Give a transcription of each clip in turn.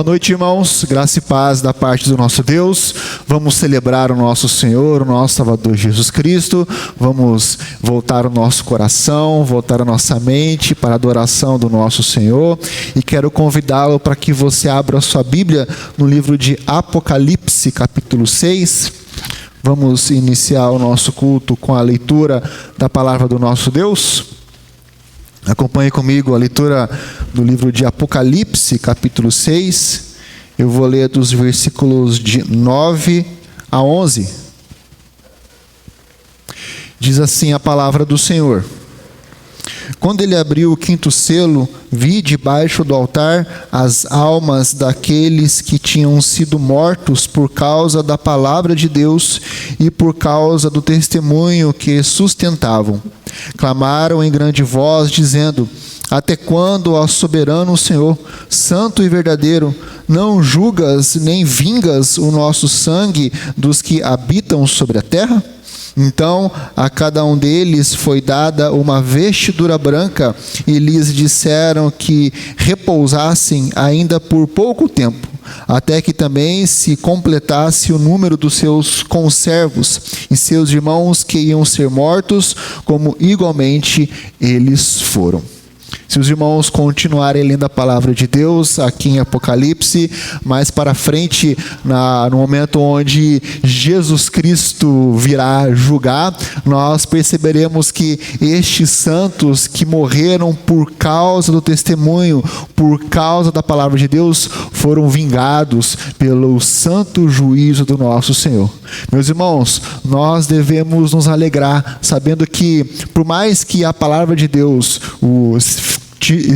noite, irmãos, graça e paz da parte do nosso Deus. Vamos celebrar o nosso Senhor, o nosso Salvador Jesus Cristo. Vamos voltar o nosso coração, voltar a nossa mente para a adoração do nosso Senhor. E quero convidá-lo para que você abra a sua Bíblia no livro de Apocalipse, capítulo 6. Vamos iniciar o nosso culto com a leitura da palavra do nosso Deus. Acompanhe comigo a leitura do livro de Apocalipse, capítulo 6. Eu vou ler dos versículos de 9 a 11. Diz assim a palavra do Senhor. Quando ele abriu o quinto selo, vi debaixo do altar as almas daqueles que tinham sido mortos por causa da palavra de Deus e por causa do testemunho que sustentavam. Clamaram em grande voz, dizendo: Até quando, ó soberano Senhor, santo e verdadeiro, não julgas nem vingas o nosso sangue dos que habitam sobre a terra? Então a cada um deles foi dada uma vestidura branca e lhes disseram que repousassem ainda por pouco tempo, até que também se completasse o número dos seus conservos e seus irmãos que iam ser mortos, como igualmente eles foram. Se os irmãos continuarem lendo a palavra de Deus aqui em Apocalipse, mais para frente, no momento onde Jesus Cristo virá julgar, nós perceberemos que estes santos que morreram por causa do testemunho, por causa da palavra de Deus, foram vingados pelo santo juízo do nosso Senhor. Meus irmãos, nós devemos nos alegrar, sabendo que, por mais que a palavra de Deus,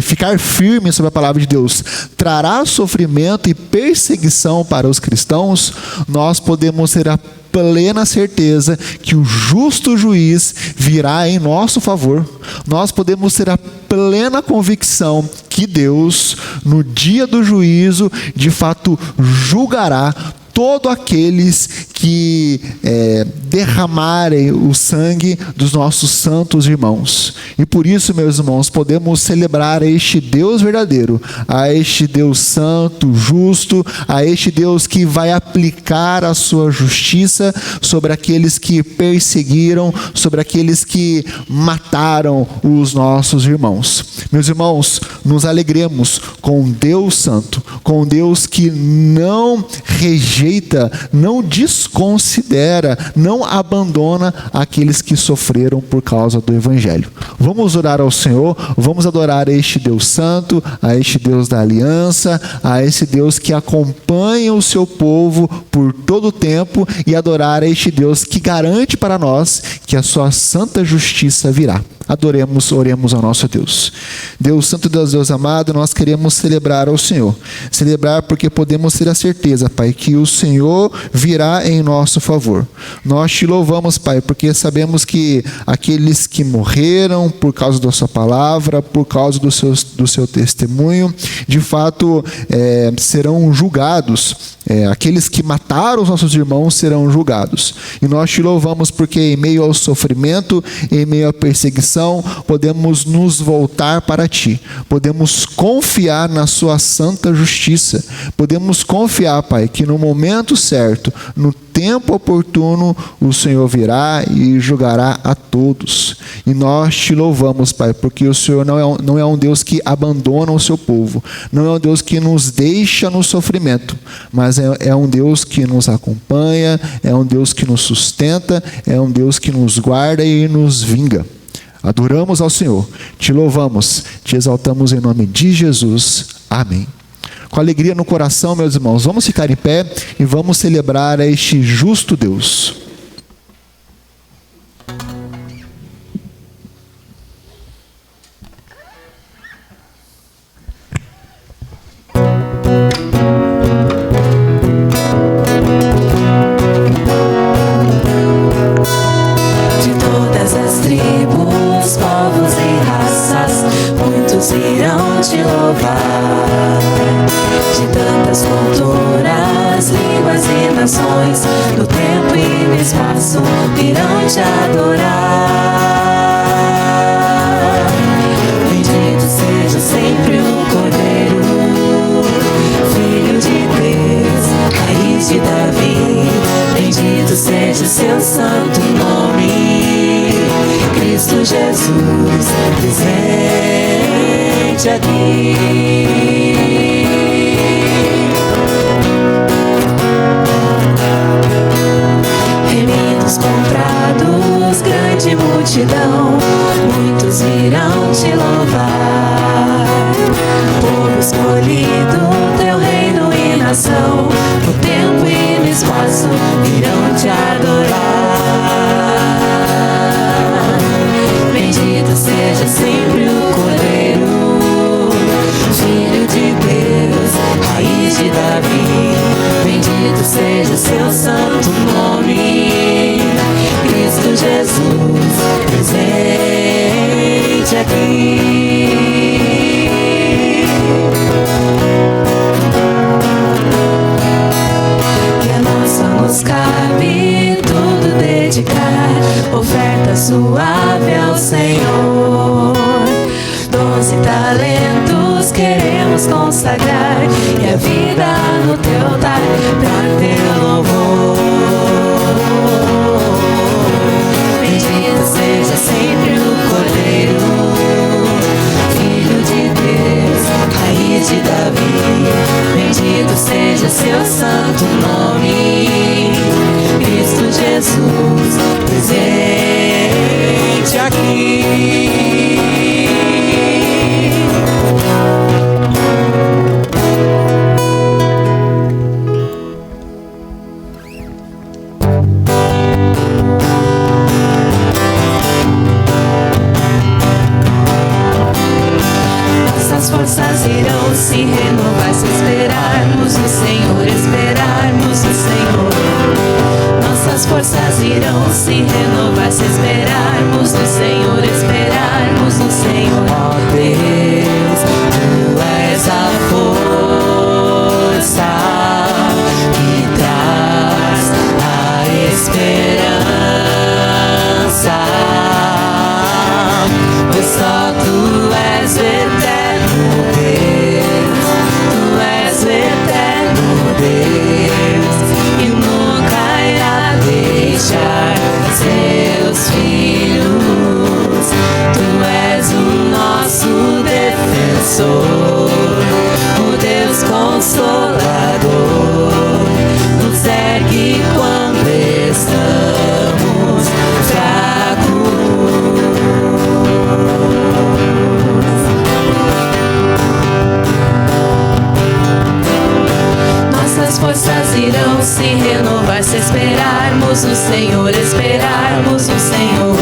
ficar firme sobre a palavra de Deus, trará sofrimento e perseguição para os cristãos, nós podemos ter a plena certeza que o justo juiz virá em nosso favor. Nós podemos ter a plena convicção que Deus, no dia do juízo, de fato julgará todos aqueles que derramarem o sangue dos nossos santos irmãos. E por isso, meus irmãos, podemos celebrar a este Deus verdadeiro, a este Deus santo, justo, a este Deus que vai aplicar a sua justiça sobre aqueles que perseguiram, sobre aqueles que mataram os nossos irmãos. Meus irmãos, nos alegremos com Deus santo, com Deus que não rejeita, não desconsidera, não abandona aqueles que sofreram por causa do Evangelho. Vamos orar ao Senhor, vamos adorar a este Deus santo, a este Deus da aliança, a esse Deus que acompanha o seu povo por todo o tempo e adorar a este Deus que garante para nós que a sua santa justiça virá. Adoremos, oremos ao nosso Deus. Deus santo, Deus amado, nós queremos celebrar ao Senhor. Celebrar porque podemos ter a certeza, Pai, que o Senhor virá em nosso favor. Nós te louvamos, Pai, porque sabemos que aqueles que morreram por causa da sua palavra, por causa do seu testemunho, de fato serão julgados. Aqueles que mataram os nossos irmãos serão julgados. E nós te louvamos porque em meio ao sofrimento, em meio à perseguição, podemos nos voltar para ti. Podemos confiar na sua santa justiça. Podemos confiar, Pai, que no momento certo, no tempo oportuno, o Senhor virá e julgará a todos. E nós te louvamos, Pai, porque o Senhor não é um Deus que abandona o seu povo, não é um Deus que nos deixa no sofrimento, mas é um Deus que nos acompanha, é um Deus que nos sustenta, é um Deus que nos guarda e nos vinga. Adoramos ao Senhor, te louvamos, te exaltamos em nome de Jesus. Amém. Com alegria no coração, meus irmãos, vamos ficar em pé e vamos celebrar a este justo Deus. Irão te louvar, de tantas culturas, línguas e nações, do tempo e do espaço irão te adorar. Bendito seja sempre o Cordeiro, Filho de Bendito seja o seu santo nome, Cristo Jesus, presente aqui. Remidos, comprados, grande multidão, muitos virão te louvar. Povo escolhido, teu reino e nação, no tempo e no espaço virão te adorar. Bendito seja sempre o Cordeiro, Filho de Deus, raiz de Davi. Bendito seja o seu santo nome, Cristo Jesus, presente aqui. E a nós só nos cabe tudo dedicar, oferta suave ao Senhor. 12 talentos queremos consagrar, e a vida no teu altar pra teu louvor. Bendito seja sempre o Cordeiro, Filho de Deus, raiz de Davi. Bendito seja seu santo nome, Cristo Jesus, presente aqui. Nossas forças irão se renovar se esperarmos no Senhor, esperarmos no Senhor. Nossas forças irão se renovar se esperarmos no Senhor, esperarmos no Senhor. Ó Deus, tu és a força que traz a esperança, pois só tu és o eterno Deus, tu és o eterno Deus, que nunca irá deixar seus filhos. Tu és o nosso defensor, o Deus consolador, nos ergue quando estamos fracos. Nossas forças irão se renovar se esperarmos no Senhor, esperarmos no Senhor.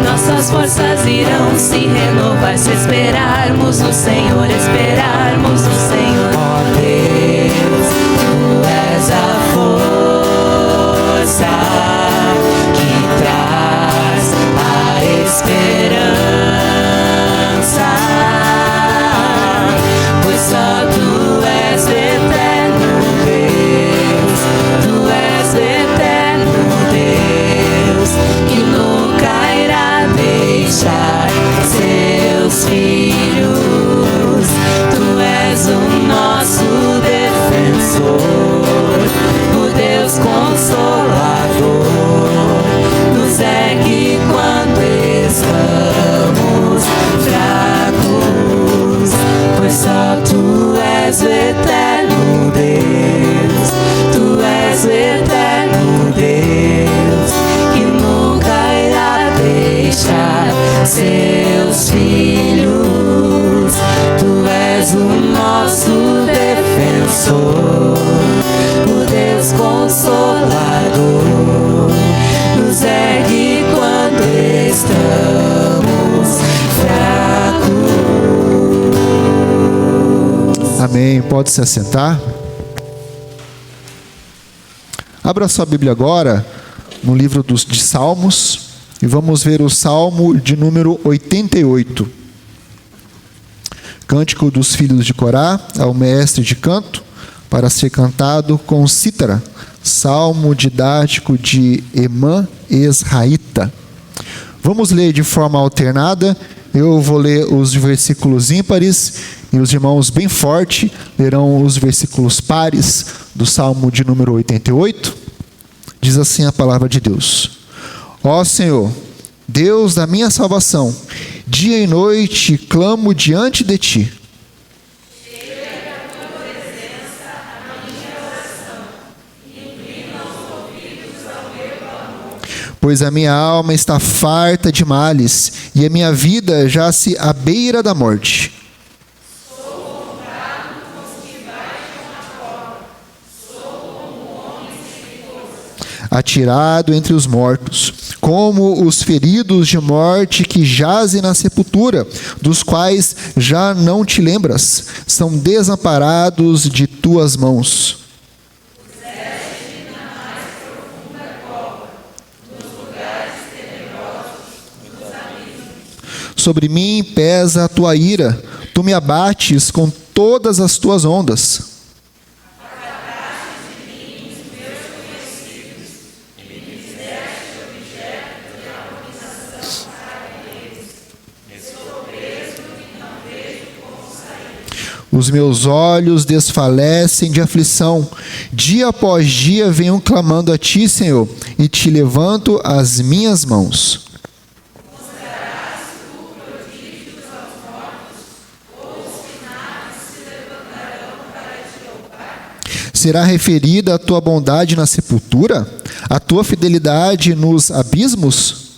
Nossas forças irão se renovar se esperarmos no Senhor, esperarmos no Senhor. Ó Deus, tu és a força que traz a esperança, pois só tu és o eterno Deus, tu és o eterno Deus, que nunca irá deixar seus filhos. Tu és o nosso defensor, o Deus consolador, nos ergue quando estamos fracos, pois só tu és o eterno Deus, tu és o eterno Deus, que nunca irá deixar seus filhos. Tu és o nosso defensor, o Deus consolador, nos ergue quando estamos fracos. Amém. Pode se assentar. Abra sua Bíblia agora no livro de Salmos e vamos ver o Salmo de número 88. Cântico dos filhos de Corá, ao mestre de canto, para ser cantado com cítara. Salmo didático de Emã Esraíta. Vamos ler de forma alternada. Eu vou ler os versículos ímpares e os irmãos bem forte lerão os versículos pares do Salmo de número 88. Diz assim a palavra de Deus: Ó Senhor, Deus da minha salvação, dia e noite clamo diante de ti. Pois a minha alma está farta de males, e a minha vida jaz-se à beira da morte. Atirado entre os mortos, como os feridos de morte que jazem na sepultura, dos quais já não te lembras, são desamparados de tuas mãos. Sobre mim pesa a tua ira, tu me abates com todas as tuas ondas. Os meus olhos desfalecem de aflição. Dia após dia venho clamando a ti, Senhor, e te levanto as minhas mãos. Será referida a tua bondade na sepultura? A tua fidelidade nos abismos?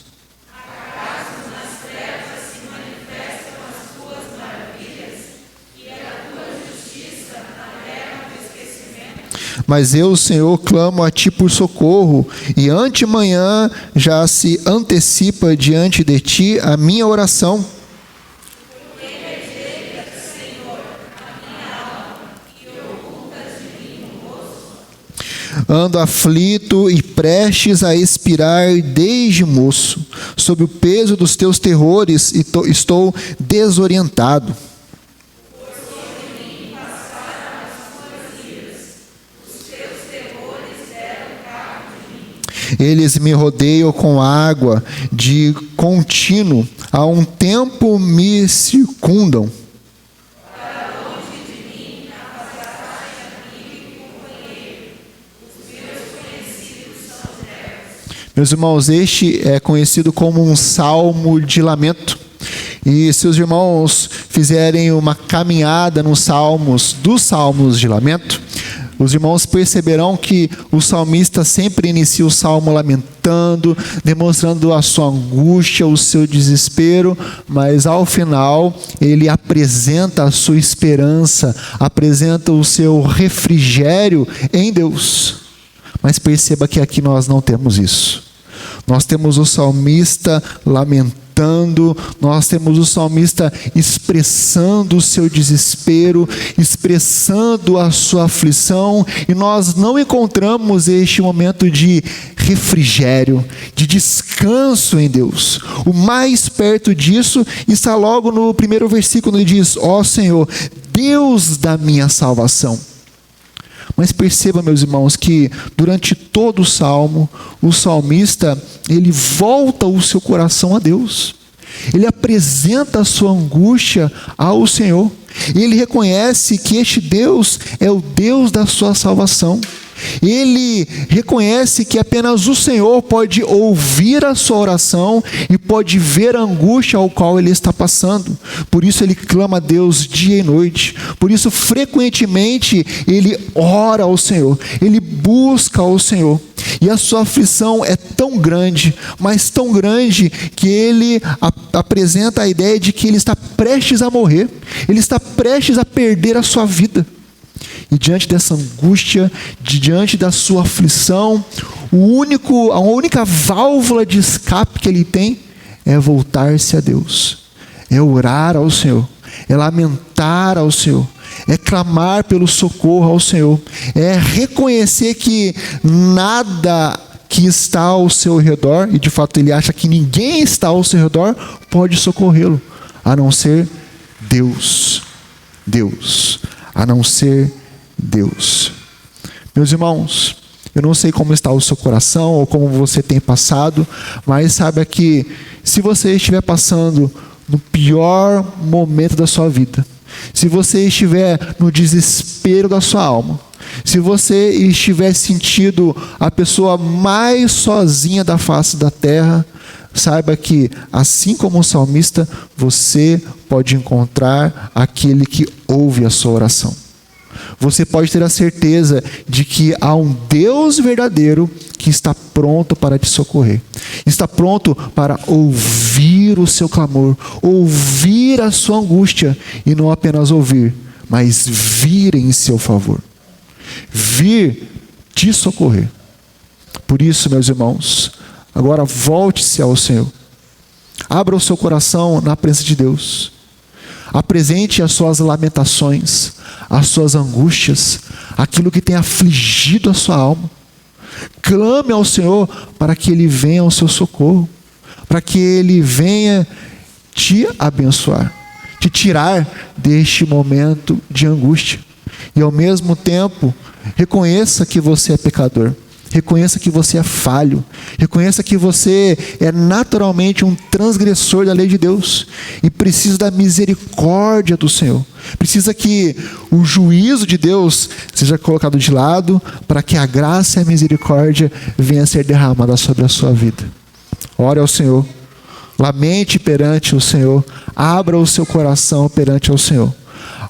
Mas eu, Senhor, clamo a ti por socorro, e antemanhã já se antecipa diante de ti a minha oração. Ando aflito e prestes a expirar desde moço. Sob o peso dos teus terrores estou desorientado. Eles me rodeiam com água de contínuo, há um tempo me circundam. Meus irmãos, este é conhecido como um salmo de lamento. E se os irmãos fizerem uma caminhada nos salmos, dos salmos de lamento, os irmãos perceberão que o salmista sempre inicia o salmo lamentando, demonstrando a sua angústia, o seu desespero, mas ao final ele apresenta a sua esperança, apresenta o seu refrigério em Deus. Mas perceba que aqui nós não temos isso. Nós temos o salmista lamentando, nós temos o salmista expressando o seu desespero, expressando a sua aflição, e nós não encontramos este momento de refrigério, de descanso em Deus. O mais perto disso está logo no primeiro versículo, ele diz: ó Senhor, Deus da minha salvação. Mas perceba, meus irmãos, que durante todo o salmo, o salmista, ele volta o seu coração a Deus. Ele apresenta a sua angústia ao Senhor. Ele reconhece que este Deus é o Deus da sua salvação. Ele reconhece que apenas o Senhor pode ouvir a sua oração e pode ver a angústia ao qual ele está passando. Por isso ele clama a Deus dia e noite. Por isso frequentemente ele ora ao Senhor, ele busca ao Senhor. E a sua aflição é tão grande, mas tão grande, que ele apresenta a ideia de que ele está prestes a morrer. Ele está prestes a perder a sua vida. E diante dessa angústia, diante da sua aflição, a única válvula de escape que ele tem é voltar-se a Deus, é orar ao Senhor, é lamentar ao Senhor, é clamar pelo socorro ao Senhor, é reconhecer que nada que está ao seu redor, e de fato ele acha que ninguém está ao seu redor, pode socorrê-lo, a não ser Deus, a não ser Deus. Meus irmãos, eu não sei como está o seu coração ou como você tem passado, mas saiba que se você estiver passando no pior momento da sua vida, se você estiver no desespero da sua alma, Se você estiver sentindo a pessoa mais sozinha da face da terra, saiba que, assim como o salmista, você pode encontrar aquele que ouve a sua oração. Você pode ter a certeza de que há um Deus verdadeiro que está pronto para te socorrer. Está pronto para ouvir o seu clamor, ouvir a sua angústia, e não apenas ouvir, mas vir em seu favor. Vir te socorrer. Por isso, meus irmãos, agora volte-se ao Senhor. Abra o seu coração na presença de Deus. Apresente as suas lamentações, as suas angústias, aquilo que tem afligido a sua alma. Clame ao Senhor para que Ele venha ao seu socorro, para que Ele venha te abençoar, te tirar deste momento de angústia. E ao mesmo tempo, reconheça que você é pecador. Reconheça que você é falho. Reconheça que você é naturalmente um transgressor da lei de Deus e precisa da misericórdia do Senhor. Precisa que o juízo de Deus seja colocado de lado para que a graça e a misericórdia venham a ser derramadas sobre a sua vida. Ore ao Senhor. Lamente perante o Senhor. Abra o seu coração perante o Senhor.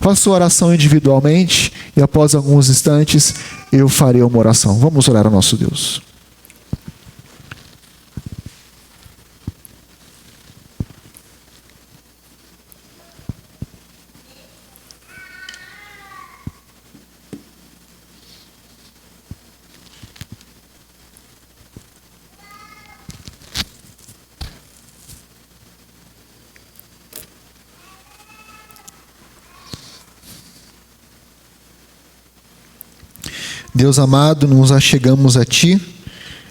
Faça sua oração individualmente e após alguns instantes eu farei uma oração. Vamos orar ao nosso Deus. Deus amado, nos achegamos a Ti,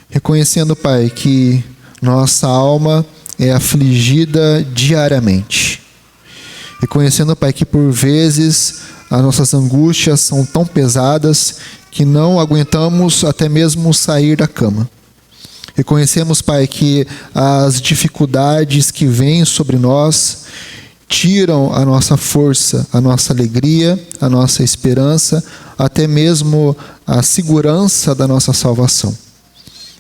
reconhecendo, Pai, que nossa alma é afligida diariamente. Reconhecendo, Pai, que por vezes as nossas angústias são tão pesadas que não aguentamos até mesmo sair da cama. Reconhecemos, Pai, que as dificuldades que vêm sobre nós tiram a nossa força, a nossa alegria, a nossa esperança, até mesmo a segurança da nossa salvação.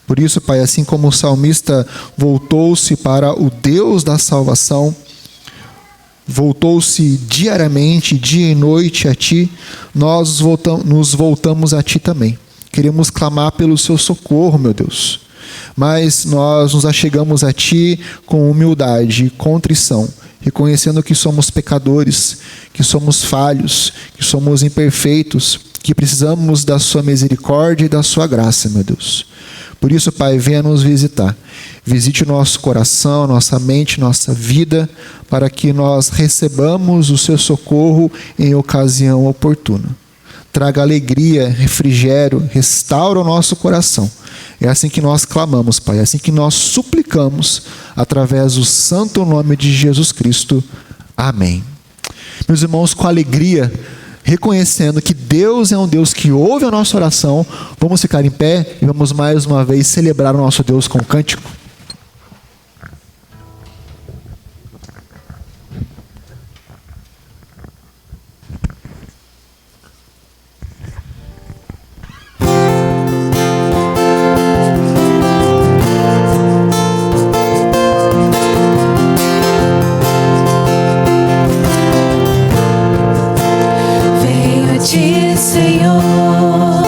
Por isso, Pai, assim como o salmista voltou-se para o Deus da salvação, voltou-se diariamente, dia e noite a Ti, nós nos voltamos a Ti também. Queremos clamar pelo Seu socorro, meu Deus. Mas nós nos achegamos a Ti com humildade e contrição, reconhecendo que somos pecadores, que somos falhos, que somos imperfeitos, que precisamos da Sua misericórdia e da Sua graça, meu Deus. Por isso, Pai, venha nos visitar. Visite o nosso coração, nossa mente, nossa vida, para que nós recebamos o Seu socorro em ocasião oportuna. Traga alegria, refrigério, restaura o nosso coração. É assim que nós clamamos, Pai, é assim que nós suplicamos, através do santo nome de Jesus Cristo. Amém. Meus irmãos, com alegria, reconhecendo que Deus é um Deus que ouve a nossa oração, vamos ficar em pé e vamos mais uma vez celebrar o nosso Deus com um cântico. Senhor,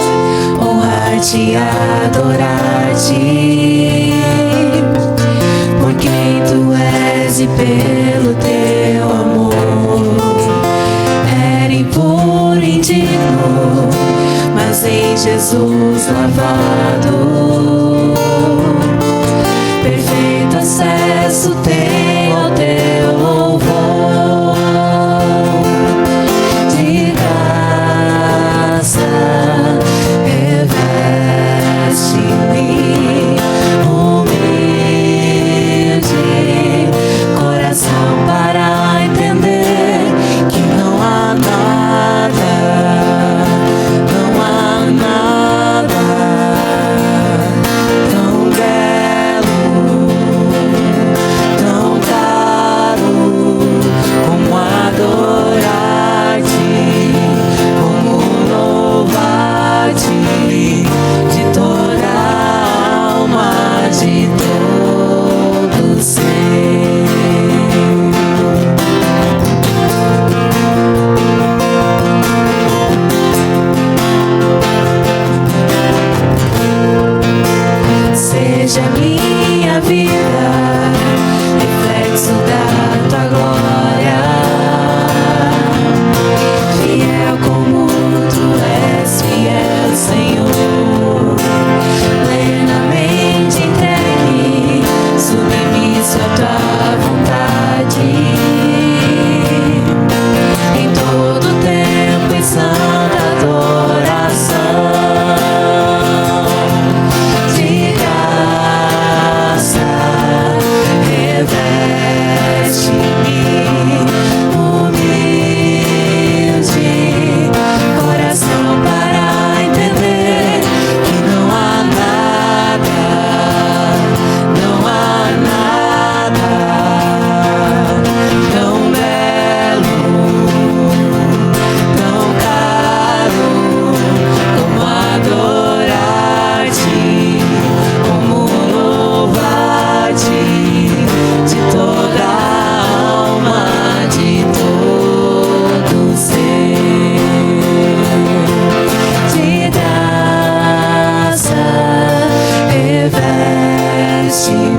honrar-te e adorar-te, por quem Tu és e pelo Teu amor. Era impuro, indigno, mas em Jesus lavado, perfeito acesso tenho ao Teu louvor. Reveste-me humilde coração para entender que não há nada, não há nada tão belo, tão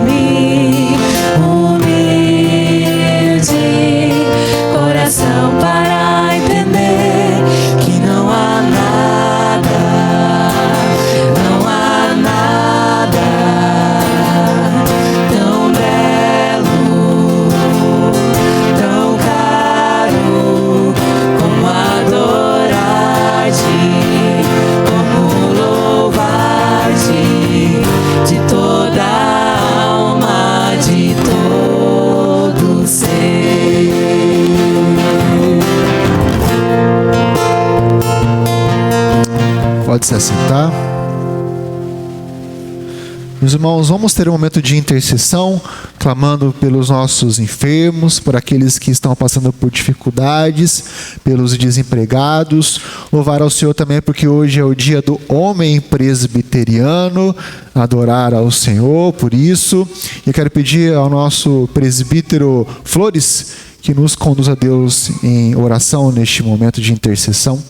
mim, humilde coração para entender que não há nada, não há nada tão belo, tão caro como adorar-te, como louvar-te de toda a alma, de todo ser. Pode se assentar. Meus irmãos, vamos ter um momento de intercessão, clamando pelos nossos enfermos, por aqueles que estão passando por dificuldades, pelos desempregados. Louvar ao Senhor também, porque hoje é o dia do homem presbiteriano, adorar ao Senhor por isso. Eu quero pedir ao nosso presbítero Flores que nos conduza a Deus em oração neste momento de intercessão.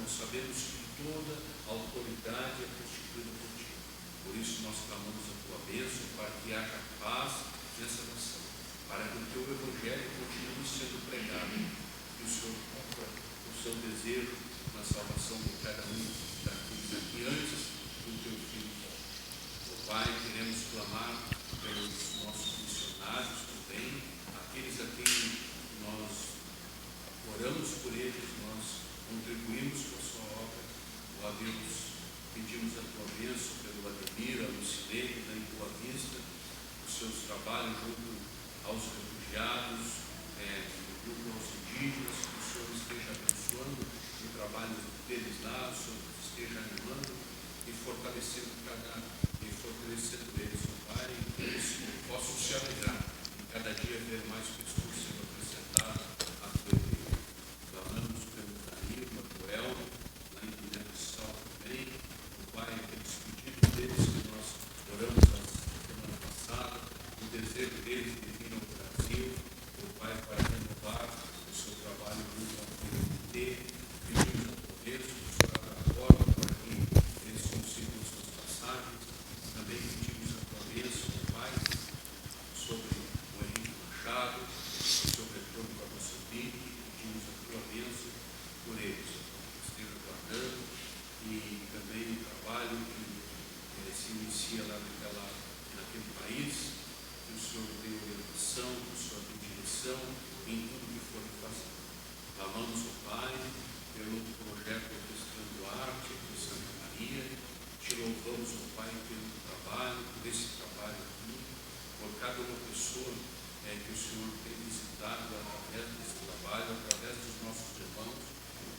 Sabemos que toda autoridade é constituída por ti. Por isso nós clamamos a tua bênção para que haja paz nessa nação, para que o teu evangelho continue sendo pregado, que o Senhor cumpra o seu desejo na salvação de cada um daqueles aqui antes do teu filho. Ó Pai, queremos clamar pelos nossos missionários também, aqueles a quem nós oramos por eles, nós contribuímos com a sua obra. Ó Deus, pedimos a tua bênção pelo Ademir, a Lucilene, da Boa Vista, os seus trabalhos junto aos refugiados, junto aos indígenas, que o Senhor esteja abençoando o trabalho deles lá, o Senhor esteja animando e fortalecendo eles, ó Pai, e que eles possam se alegrar e cada dia ver mais pessoas sendo acrescentadas à tua igreja. Clamamos pelo Dario, pelo Elmo, lá em Guiné-Bissau também, o Pai, pelos pedidos deles que nós oramos na semana passada, o desejo deles de vir ao Brasil, o Pai, para renovar o seu trabalho junto ao PMT, pedimos a tua bênção, o Senhor agora, para que eles consigam suas passagens. que o Senhor tem visitado através desse trabalho, através dos nossos irmãos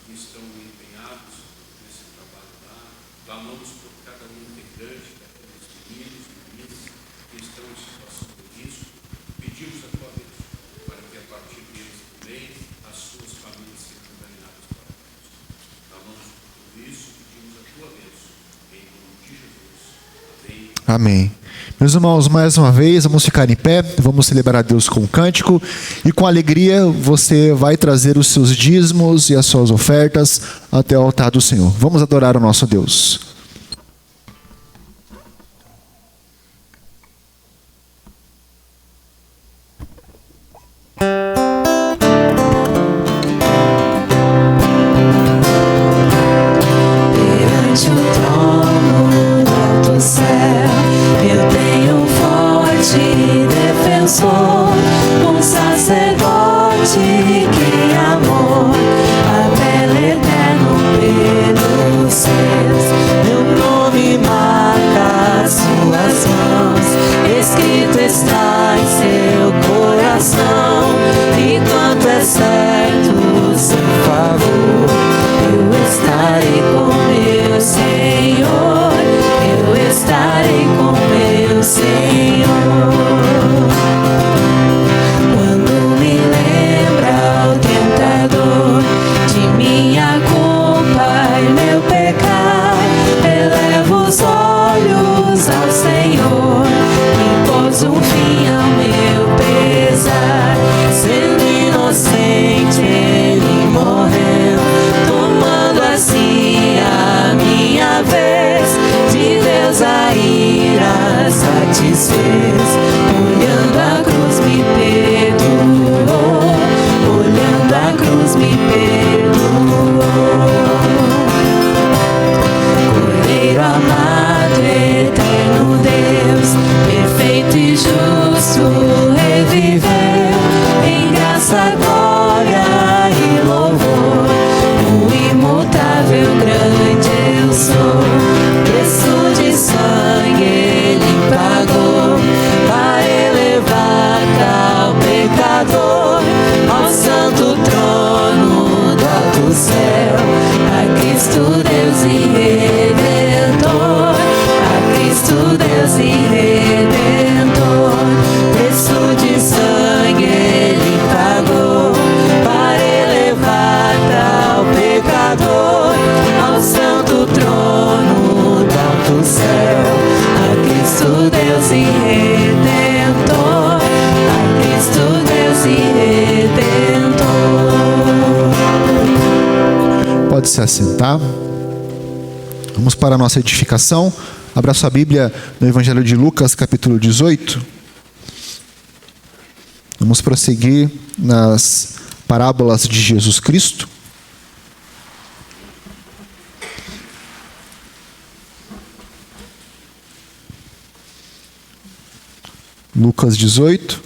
que estão empenhados nesse trabalho lá. Clamamos por cada um integrante daqueles meninos e meninas que estão em situação de risco. Pedimos a tua bênção para que a partir deles também as suas famílias sejam encaminhadas para Deus. Clamamos por tudo isso, pedimos a tua bênção em nome de Jesus. Amém. Amém. Meus irmãos, mais uma vez, vamos ficar em pé, vamos celebrar a Deus com um cântico e com alegria você vai trazer os seus dízimos e as suas ofertas até o altar do Senhor. Vamos adorar o nosso Deus. Perante o trono do alto céu, eu tenho um forte defensor, um sacerdote que amor, apela eterno pelos seus. Meu nome marca as suas mãos, escrito está em seu coração, e quanto é certo o seu favor, eu estarei com meu Senhor, eu estarei com meu Senhor. Quando me lembra o tentador de minha culpa e meu pecado, elevo os olhos ao Senhor e pôs um fim ao meu pesar. Sendo inocente ele morreu, tomando assim a minha vez. De Deus a ira satisfez, olhando a cruz me perdoou, olhando a cruz me perdoou. Cordeiro amado, eterno Deus, perfeito e justo, reviveu em graça, glória e louvor. O imutável grande eu sou, preço de sangue ele pagou, para elevar tal pecador ao santo trono do alto céu. A Cristo Deus e Redentor, a Cristo Deus e Redentor, preço de sangue ele pagou, para elevar tal pecador ao santo trono do alto céu. A Cristo Deus e Redentor, a Cristo Deus e Redentor. Pode se assentar. Vamos para a nossa edificação. Abra sua Bíblia no Evangelho de Lucas, capítulo 18. Vamos prosseguir nas parábolas de Jesus Cristo. Lucas 18,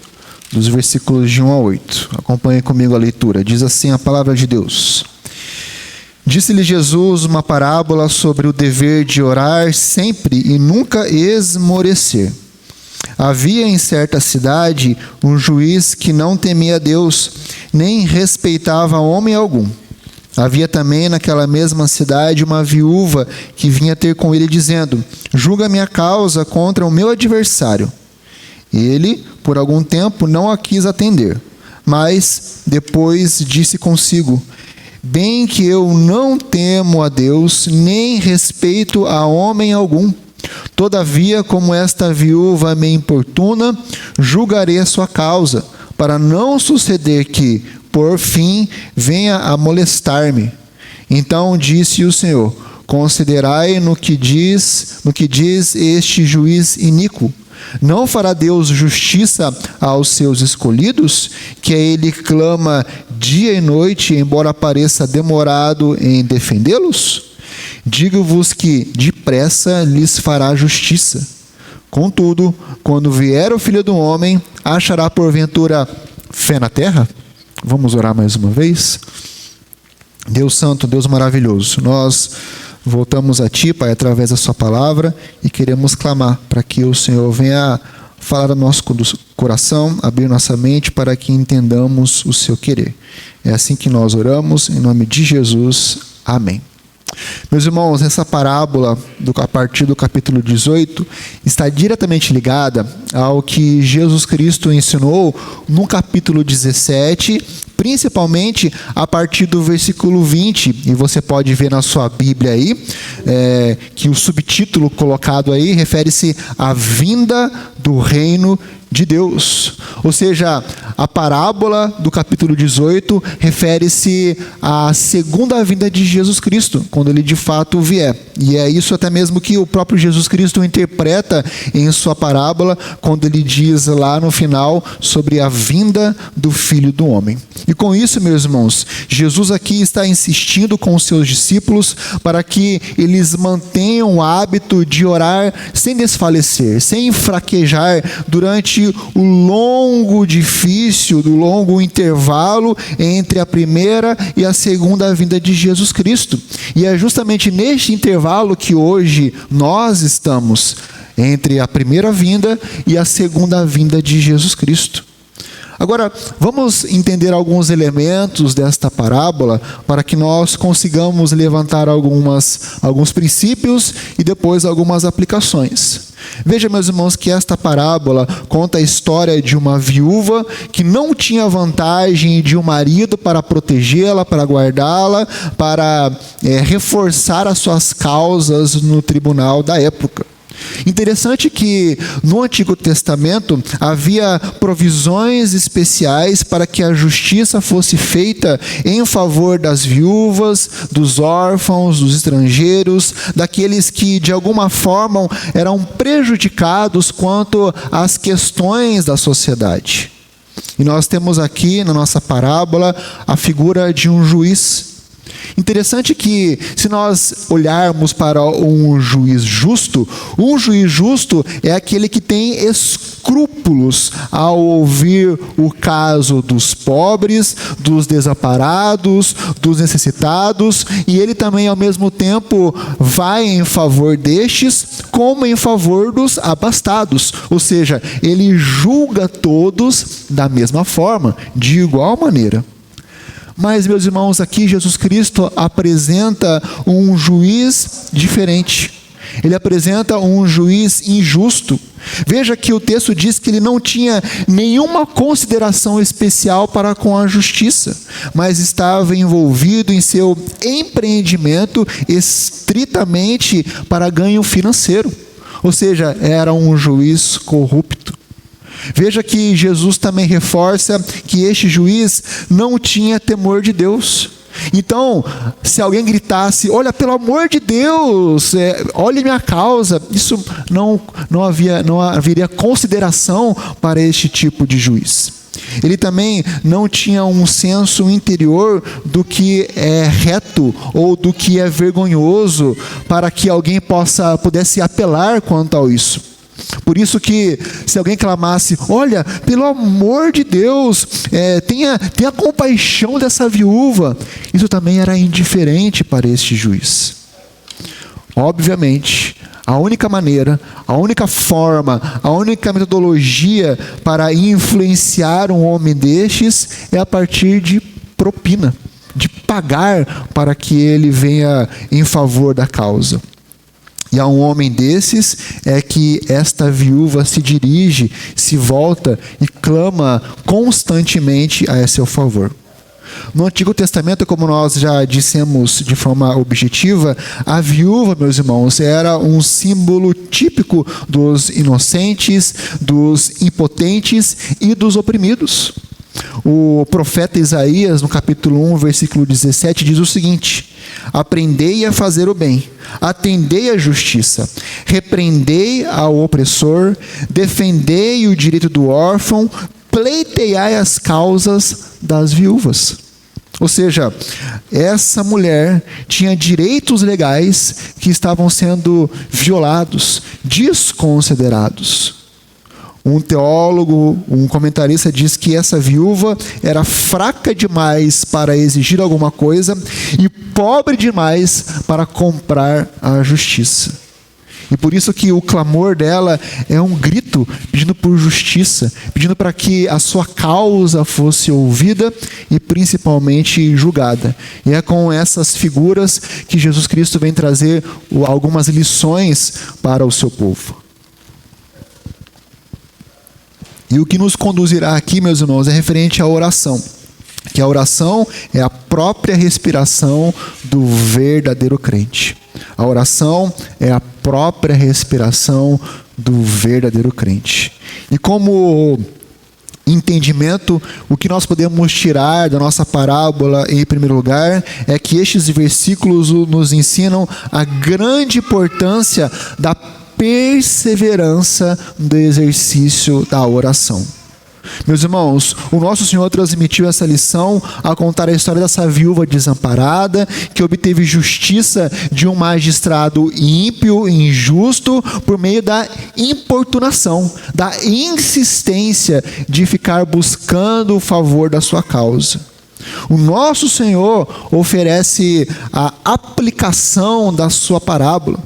dos versículos de 1 a 8. Acompanhe comigo a leitura. Diz assim a palavra de Deus. Disse-lhe Jesus uma parábola sobre o dever de orar sempre e nunca esmorecer. Havia em certa cidade um juiz que não temia Deus, nem respeitava homem algum. Havia também naquela mesma cidade uma viúva que vinha ter com ele dizendo: julga minha causa contra o meu adversário. Ele, por algum tempo, não a quis atender, mas depois disse consigo: bem que eu não temo a Deus, nem respeito a homem algum. Todavia, como esta viúva me importuna, julgarei a sua causa, para não suceder que, por fim, venha a molestar-me. Então disse o Senhor: considerai no que diz este juiz iníquo. Não fará Deus justiça aos seus escolhidos, que a ele clama dia e noite, embora pareça demorado em defendê-los? Digo-vos que depressa lhes fará justiça. Contudo, quando vier o Filho do Homem, achará porventura fé na terra? Vamos orar mais uma vez? Deus Santo, Deus maravilhoso, nós voltamos a Ti, Pai, através da Sua palavra, e queremos clamar para que o Senhor venha falar ao nosso coração, abrir nossa mente para que entendamos o seu querer. É assim que nós oramos, em nome de Jesus. Amém. Meus irmãos, essa parábola, a partir do capítulo 18, está diretamente ligada ao que Jesus Cristo ensinou no capítulo 17, principalmente a partir do versículo 20. E você pode ver na sua Bíblia aí, que o subtítulo colocado aí refere-se à vinda do reino de Deus. Ou seja, a parábola do capítulo 18 refere-se à segunda vinda de Jesus Cristo, quando ele de fato vier. E é isso até mesmo que o próprio Jesus Cristo interpreta em sua parábola, quando ele diz lá no final sobre a vinda do Filho do Homem. E com isso, meus irmãos, Jesus aqui está insistindo com os seus discípulos para que eles mantenham o hábito de orar sem desfalecer, sem fraquejar durante o longo intervalo entre a primeira e a segunda vinda de Jesus Cristo. E é justamente neste intervalo que hoje nós estamos, entre a primeira vinda e a segunda vinda de Jesus Cristo. Agora, vamos entender alguns elementos desta parábola para que nós consigamos levantar alguns princípios e depois algumas aplicações. Veja, meus irmãos, que esta parábola conta a história de uma viúva que não tinha vantagem de um marido para protegê-la, para guardá-la, para reforçar as suas causas no tribunal da época. Interessante que no Antigo Testamento havia provisões especiais para que a justiça fosse feita em favor das viúvas, dos órfãos, dos estrangeiros, daqueles que de alguma forma eram prejudicados quanto às questões da sociedade. E nós temos aqui na nossa parábola a figura de um juiz. Interessante que, se nós olharmos para um juiz justo é aquele que tem escrúpulos ao ouvir o caso dos pobres, dos desamparados, dos necessitados, e ele também, ao mesmo tempo, vai em favor destes, como em favor dos abastados. Ou seja, ele julga todos da mesma forma, de igual maneira. Mas, meus irmãos, aqui Jesus Cristo apresenta um juiz diferente. Ele apresenta um juiz injusto. Veja que o texto diz que ele não tinha nenhuma consideração especial para com a justiça, mas estava envolvido em seu empreendimento estritamente para ganho financeiro. Ou seja, era um juiz corrupto. Veja que Jesus também reforça que este juiz não tinha temor de Deus. Então, se alguém gritasse, olha, pelo amor de Deus, olhe minha causa, isso não haveria consideração para este tipo de juiz. Ele também não tinha um senso interior do que é reto ou do que é vergonhoso para que alguém pudesse apelar quanto a isso. Por isso que, se alguém clamasse, olha, pelo amor de Deus, tenha compaixão dessa viúva, isso também era indiferente para este juiz. Obviamente, a única maneira, a única forma, a única metodologia para influenciar um homem destes é a partir de propina, de pagar para que ele venha em favor da causa. E a um homem desses é que esta viúva se dirige, se volta e clama constantemente a seu favor. No Antigo Testamento, como nós já dissemos de forma objetiva, a viúva, meus irmãos, era um símbolo típico dos inocentes, dos impotentes e dos oprimidos. O profeta Isaías, no capítulo 1, versículo 17, diz o seguinte: aprendei a fazer o bem, atendei à justiça, repreendei ao opressor, defendei o direito do órfão, pleiteai as causas das viúvas. Ou seja, essa mulher tinha direitos legais que estavam sendo violados, desconsiderados. Um teólogo, um comentarista diz que essa viúva era fraca demais para exigir alguma coisa e pobre demais para comprar a justiça. E por isso que o clamor dela é um grito pedindo por justiça, pedindo para que a sua causa fosse ouvida e principalmente julgada. E é com essas figuras que Jesus Cristo vem trazer algumas lições para o seu povo. E o que nos conduzirá aqui, meus irmãos, é referente à oração. Que a oração é a própria respiração do verdadeiro crente. A oração é a própria respiração do verdadeiro crente. E como entendimento, o que nós podemos tirar da nossa parábola, em primeiro lugar, é que estes versículos nos ensinam a grande importância da perseverança do exercício da oração. Meus irmãos, o nosso Senhor transmitiu essa lição ao contar a história dessa viúva desamparada, que obteve justiça de um magistrado ímpio e injusto por meio da importunação, da insistência de ficar buscando o favor da sua causa. O nosso Senhor oferece a aplicação da sua parábola.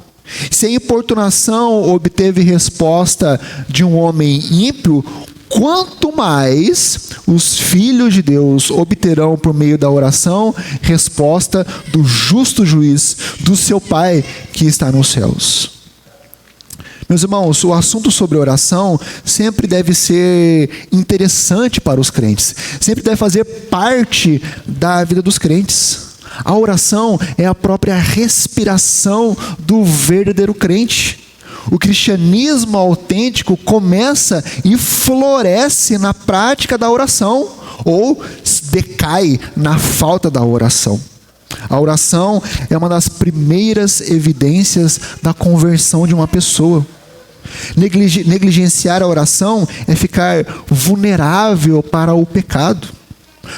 Se a importunação obteve resposta de um homem ímpio, quanto mais os filhos de Deus obterão por meio da oração resposta do justo juiz, do seu Pai que está nos céus. Meus irmãos, o assunto sobre oração sempre deve ser interessante para os crentes, sempre deve fazer parte da vida dos crentes. A oração é a própria respiração do verdadeiro crente. O cristianismo autêntico começa e floresce na prática da oração, ou decai na falta da oração. A oração é uma das primeiras evidências da conversão de uma pessoa. Negligenciar a oração é ficar vulnerável para o pecado.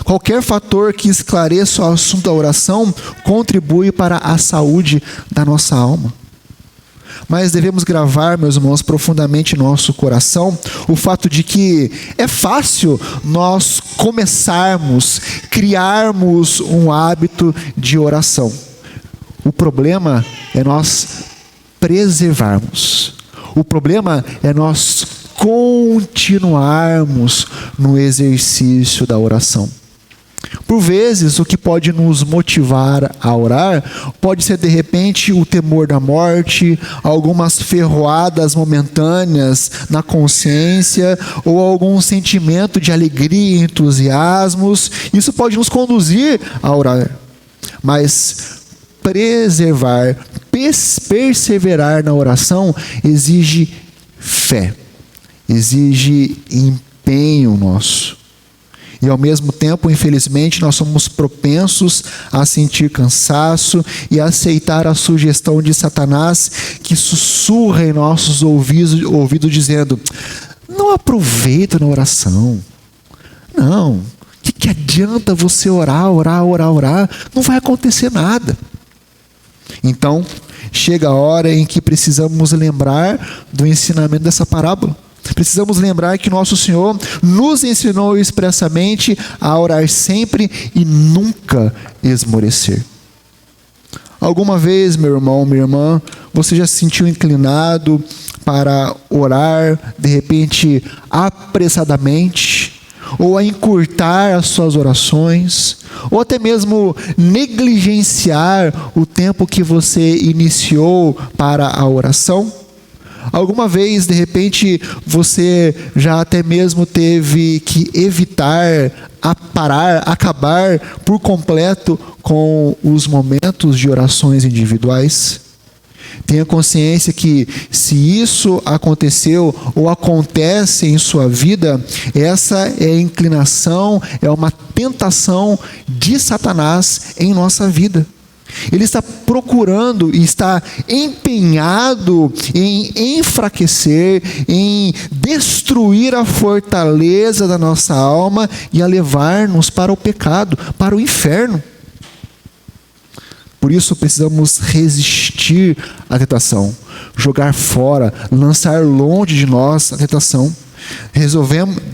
Qualquer fator que esclareça o assunto da oração contribui para a saúde da nossa alma. Mas devemos gravar, meus irmãos, profundamente em nosso coração o fato de que é fácil nós começarmos, criarmos um hábito de oração. O problema é nós preservarmos. O problema é nós continuarmos no exercício da oração. Por vezes, o que pode nos motivar a orar pode ser, de repente, o temor da morte, algumas ferroadas momentâneas na consciência, ou algum sentimento de alegria e entusiasmos. Isso pode nos conduzir a orar. Mas perseverar na oração exige fé, exige empenho nosso. E ao mesmo tempo, infelizmente, nós somos propensos a sentir cansaço e a aceitar a sugestão de Satanás que sussurra em nossos ouvidos dizendo: não aproveita na oração. Não, o que adianta você orar? Não vai acontecer nada. Então, chega a hora em que precisamos lembrar do ensinamento dessa parábola. Precisamos lembrar que nosso Senhor nos ensinou expressamente a orar sempre e nunca esmorecer. Alguma vez, meu irmão, minha irmã, você já se sentiu inclinado para orar, de repente, apressadamente, ou a encurtar as suas orações, ou até mesmo negligenciar o tempo que você iniciou para a oração? Alguma vez, de repente, você já até mesmo teve que evitar, acabar por completo com os momentos de orações individuais? Tenha consciência que, se isso aconteceu ou acontece em sua vida, essa é a inclinação, é uma tentação de Satanás em nossa vida. Ele está procurando e está empenhado em enfraquecer, em destruir a fortaleza da nossa alma e a levar-nos para o pecado, para o inferno. Por isso precisamos resistir à tentação, jogar fora, lançar longe de nós a tentação.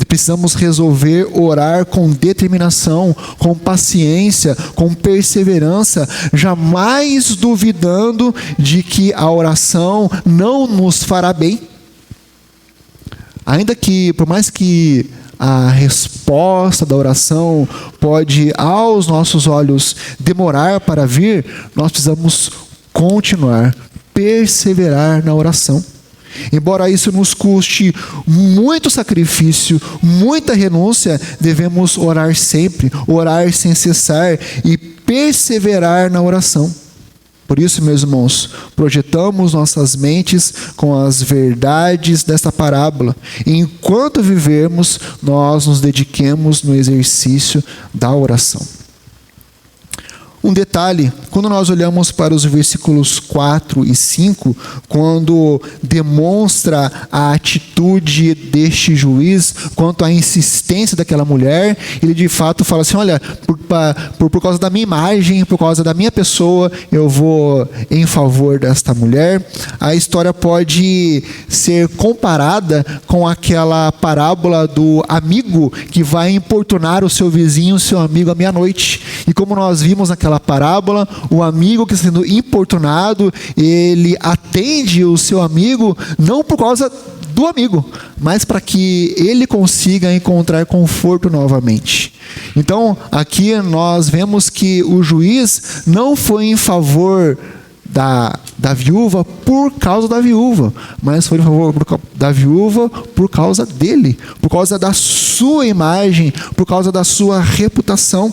Precisamos resolver orar com determinação, com paciência, com perseverança, jamais duvidando de que a oração não nos fará bem. Ainda que, por mais que a resposta da oração pode, aos nossos olhos, demorar para vir, nós precisamos continuar, perseverar na oração. Embora isso nos custe muito sacrifício, muita renúncia, devemos orar sempre, orar sem cessar e perseverar na oração. Por isso, meus irmãos, projetamos nossas mentes com as verdades desta parábola. E enquanto vivermos, nós nos dediquemos no exercício da oração. Um detalhe, quando nós olhamos para os versículos 4 e 5, quando demonstra a atitude deste juiz quanto à insistência daquela mulher, ele de fato fala assim, olha, por causa da minha imagem, por causa da minha pessoa, eu vou em favor desta mulher. A história pode ser comparada com aquela parábola do amigo que vai importunar o seu vizinho, o seu amigo à meia-noite. E como nós vimos naquela parábola, o amigo que está sendo importunado, ele atende o seu amigo não por causa do amigo, mas para que ele consiga encontrar conforto novamente. Então, aqui nós vemos que o juiz não foi em favor da viúva por causa da viúva, mas foi em favor da viúva por causa dele, por causa da sua imagem, por causa da sua reputação.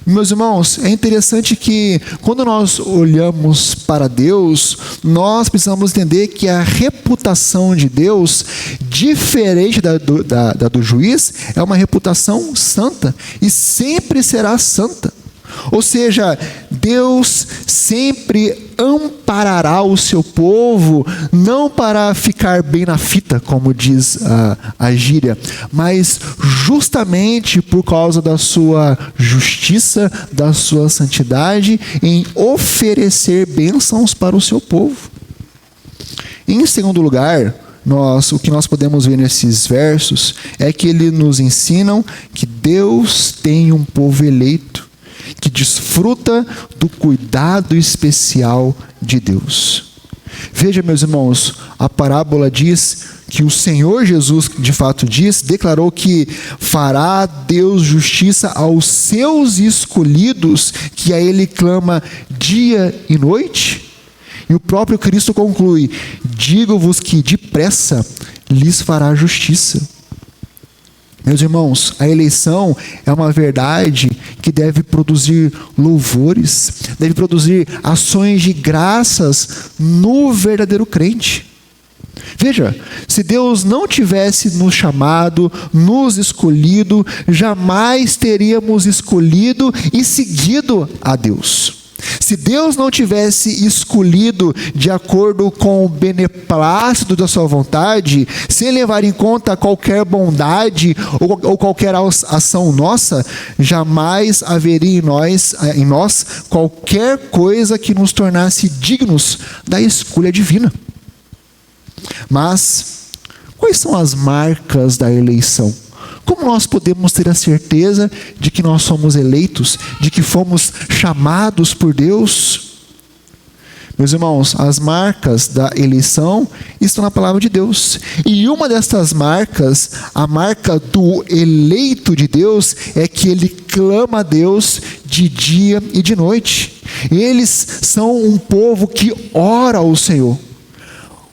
Meus irmãos, é interessante que quando nós olhamos para Deus, nós precisamos entender que a reputação de Deus, diferente da do juiz, é uma reputação santa e sempre será santa. Ou seja, Deus sempre amparará o seu povo, não para ficar bem na fita, como diz a gíria, mas justamente por causa da sua justiça, da sua santidade, em oferecer bênçãos para o seu povo. Em segundo lugar, o que nós podemos ver nesses versos é que eles nos ensinam que Deus tem um povo eleito, que desfruta do cuidado especial de Deus. Veja, meus irmãos, a parábola diz que o Senhor Jesus, de fato declarou que fará Deus justiça aos seus escolhidos, que a Ele clama dia e noite. E o próprio Cristo conclui, digo-vos que depressa lhes fará justiça. Meus irmãos, a eleição é uma verdade que deve produzir louvores, deve produzir ações de graças no verdadeiro crente. Veja, se Deus não tivesse nos chamado, nos escolhido, jamais teríamos escolhido e seguido a Deus. Se Deus não tivesse escolhido de acordo com o beneplácito da sua vontade, sem levar em conta qualquer bondade ou qualquer ação nossa, jamais haveria em nós qualquer coisa que nos tornasse dignos da escolha divina. Mas, quais são as marcas da eleição? Como nós podemos ter a certeza de que nós somos eleitos, de que fomos chamados por Deus? Meus irmãos, as marcas da eleição estão na palavra de Deus. E uma destas marcas, a marca do eleito de Deus, é que ele clama a Deus de dia e de noite. Eles são um povo que ora ao Senhor.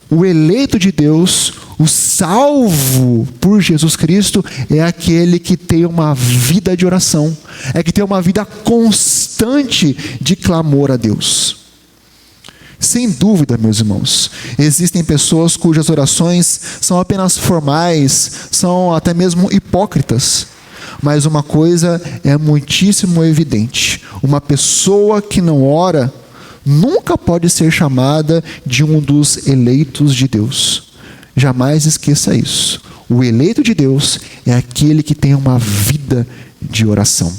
O eleito de Deus, o salvo por Jesus Cristo, é aquele que tem uma vida de oração, é que tem uma vida constante de clamor a Deus. Sem dúvida, meus irmãos, existem pessoas cujas orações são apenas formais, são até mesmo hipócritas. Mas uma coisa é muitíssimo evidente: uma pessoa que não ora nunca pode ser chamada de um dos eleitos de Deus. Jamais esqueça isso. O eleito de Deus é aquele que tem uma vida de oração.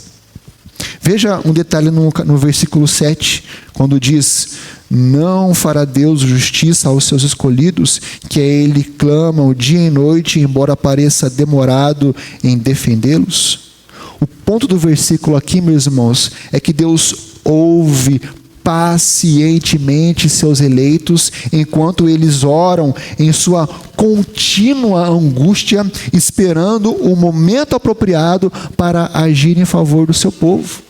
Veja um detalhe no versículo 7, quando diz: não fará Deus justiça aos seus escolhidos, que a Ele clamam dia e noite, embora pareça demorado em defendê-los. O ponto do versículo aqui, meus irmãos, é que Deus ouve pacientemente seus eleitos, enquanto eles oram em sua contínua angústia, esperando o momento apropriado para agir em favor do seu povo.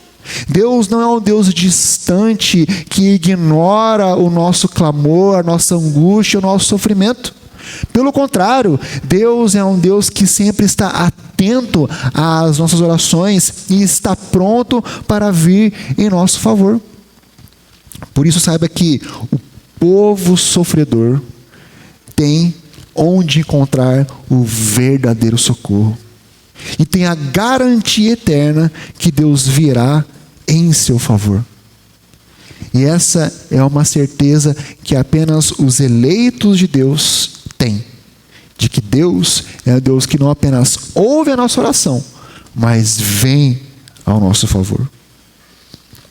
Deus não é um Deus distante que ignora o nosso clamor, a nossa angústia, o nosso sofrimento. Pelo contrário, Deus é um Deus que sempre está atento às nossas orações e está pronto para vir em nosso favor. Por isso, saiba que o povo sofredor tem onde encontrar o verdadeiro socorro. E tem a garantia eterna que Deus virá em seu favor. E essa é uma certeza que apenas os eleitos de Deus têm. De que Deus é o Deus que não apenas ouve a nossa oração, mas vem ao nosso favor.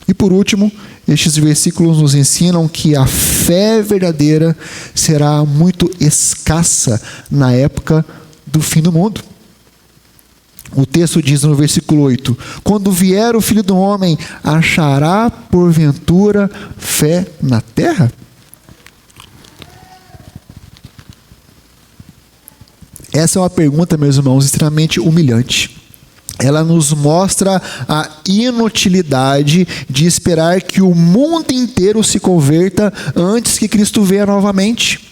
E por último, estes versículos nos ensinam que a fé verdadeira será muito escassa na época do fim do mundo. O texto diz no versículo 8: quando vier o Filho do Homem, achará porventura fé na terra? Essa é uma pergunta, meus irmãos, extremamente humilhante. Ela nos mostra a inutilidade de esperar que o mundo inteiro se converta antes que Cristo venha novamente.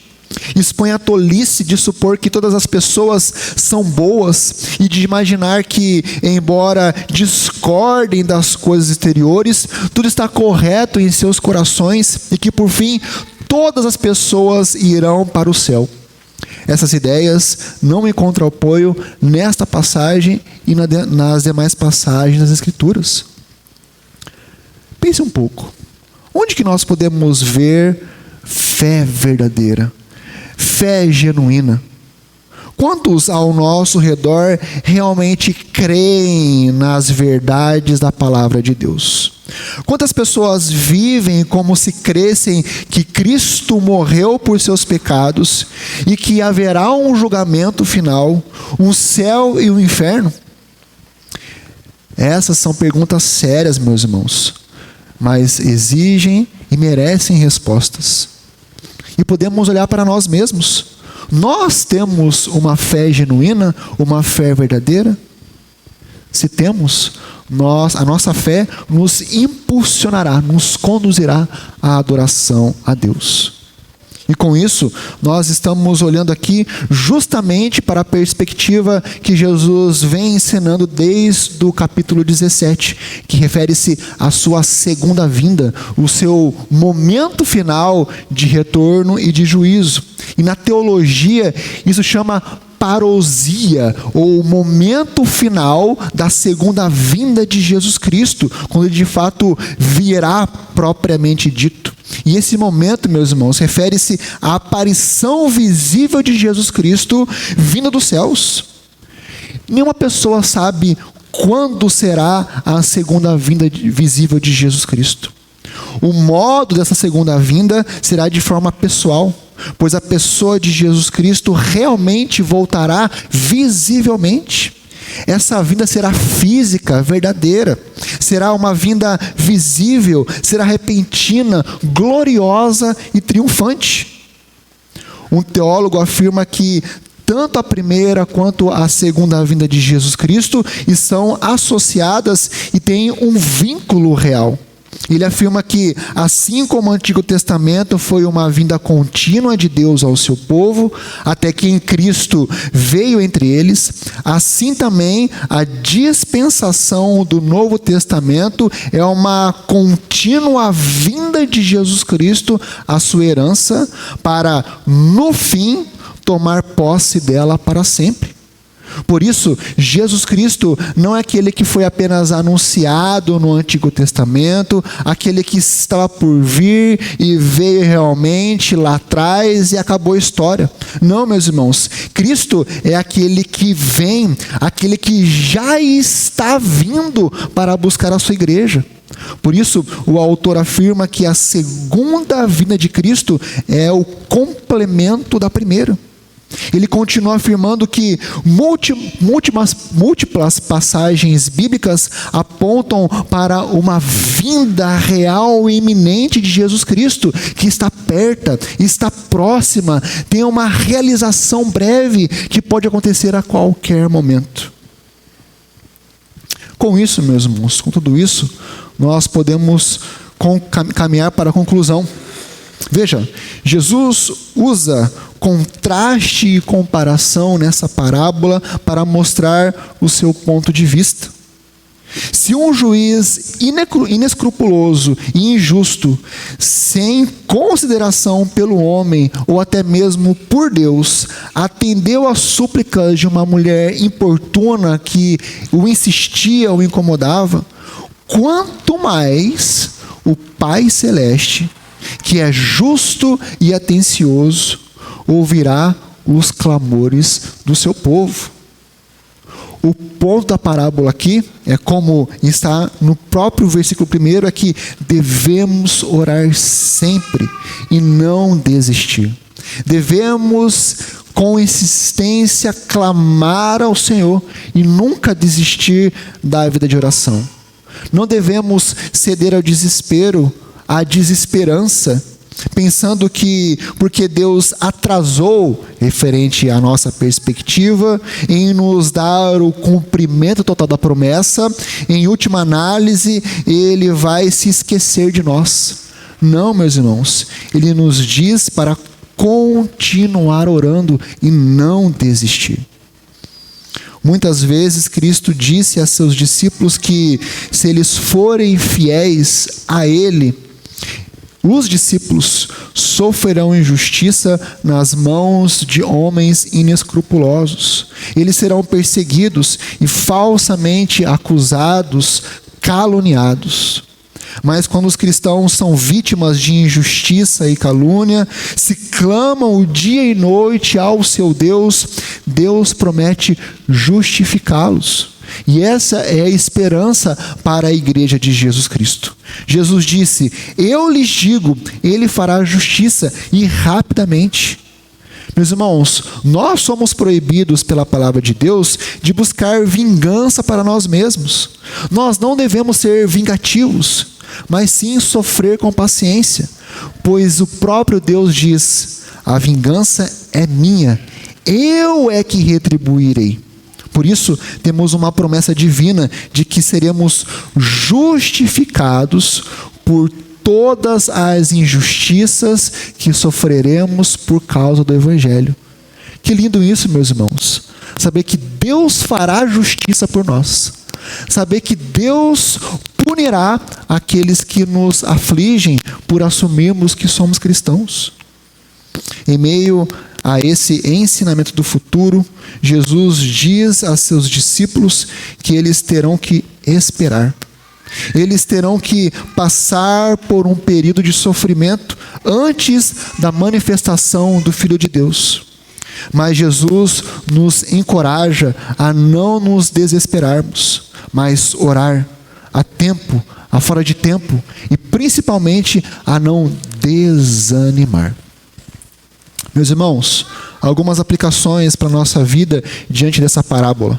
Expõe a tolice de supor que todas as pessoas são boas e de imaginar que, embora discordem das coisas exteriores, tudo está correto em seus corações e que, por fim, todas as pessoas irão para o céu. Essas ideias não encontram apoio nesta passagem e nas demais passagens das Escrituras. Pense um pouco. Onde que nós podemos ver fé verdadeira? Fé genuína? Quantos ao nosso redor realmente creem nas verdades da palavra de Deus? Quantas pessoas vivem como se cressem que Cristo morreu por seus pecados e que haverá um julgamento final, um céu e um inferno? Essas são perguntas sérias, meus irmãos, mas exigem e merecem respostas. E podemos olhar para nós mesmos. Nós temos uma fé genuína, uma fé verdadeira? Se temos, a nossa fé nos impulsionará, nos conduzirá à adoração a Deus. E com isso, nós estamos olhando aqui justamente para a perspectiva que Jesus vem ensinando desde o capítulo 17, que refere-se à sua segunda vinda, o seu momento final de retorno e de juízo. E na teologia, isso chama parousia, ou momento final da segunda vinda de Jesus Cristo, quando ele de fato virá propriamente dito. E esse momento, meus irmãos, refere-se à aparição visível de Jesus Cristo vindo dos céus. Nenhuma pessoa sabe quando será a segunda vinda visível de Jesus Cristo. O modo dessa segunda vinda será de forma pessoal, pois a pessoa de Jesus Cristo realmente voltará visivelmente. Essa vinda será física, verdadeira, será uma vinda visível, será repentina, gloriosa e triunfante. Um teólogo afirma que tanto a primeira quanto a segunda vinda de Jesus Cristo estão associadas e têm um vínculo real. Ele afirma que, assim como o Antigo Testamento foi uma vinda contínua de Deus ao seu povo, até que em Cristo veio entre eles, assim também a dispensação do Novo Testamento é uma contínua vinda de Jesus Cristo à sua herança, para, no fim, tomar posse dela para sempre. Por isso, Jesus Cristo não é aquele que foi apenas anunciado no Antigo Testamento, aquele que estava por vir e veio realmente lá atrás e acabou a história. Não, meus irmãos, Cristo é aquele que vem, aquele que já está vindo para buscar a sua igreja. Por isso, o autor afirma que a segunda vinda de Cristo é o complemento da primeira. Ele continua afirmando que múltiplas passagens bíblicas apontam para uma vinda real e iminente de Jesus Cristo, que está perto, está próxima, tem uma realização breve que pode acontecer a qualquer momento. Com isso, meus irmãos, com tudo isso, nós podemos caminhar para a conclusão. Veja, Jesus usa contraste e comparação nessa parábola para mostrar o seu ponto de vista. Se um juiz inescrupuloso e injusto, sem consideração pelo homem ou até mesmo por Deus, atendeu às súplicas de uma mulher importuna que o insistia ou incomodava, quanto mais o Pai Celeste, que é justo e atencioso, ouvirá os clamores do seu povo. O ponto da parábola aqui, é como está no próprio versículo 1, é que devemos orar sempre e não desistir. Devemos, com insistência, clamar ao Senhor e nunca desistir da vida de oração. Não devemos ceder ao desespero, à desesperança, pensando que porque Deus atrasou, referente à nossa perspectiva, em nos dar o cumprimento total da promessa, em última análise, Ele vai se esquecer de nós. Não, meus irmãos, Ele nos diz para continuar orando e não desistir. Muitas vezes Cristo disse a seus discípulos que se eles forem fiéis a Ele, os discípulos sofrerão injustiça nas mãos de homens inescrupulosos. Eles serão perseguidos e falsamente acusados, caluniados. Mas quando os cristãos são vítimas de injustiça e calúnia, se clamam o dia e noite ao seu Deus, Deus promete justificá-los. E essa é a esperança para a igreja de Jesus Cristo. Jesus disse: eu lhes digo, Ele fará justiça e rapidamente. Meus irmãos, nós somos proibidos pela palavra de Deus de buscar vingança para nós mesmos. Nós não devemos ser vingativos, mas sim sofrer com paciência, pois o próprio Deus diz: a vingança é minha, eu é que retribuirei. Por isso, temos uma promessa divina de que seremos justificados por todas as injustiças que sofreremos por causa do Evangelho. Que lindo isso, meus irmãos. Saber que Deus fará justiça por nós. Saber que Deus punirá aqueles que nos afligem por assumirmos que somos cristãos. Em meio a esse ensinamento do futuro, Jesus diz a seus discípulos que eles terão que esperar. Eles terão que passar por um período de sofrimento antes da manifestação do Filho de Deus. Mas Jesus nos encoraja a não nos desesperarmos, mas orar a tempo, a fora de tempo, e principalmente a não desanimar. Meus irmãos, algumas aplicações para a nossa vida diante dessa parábola.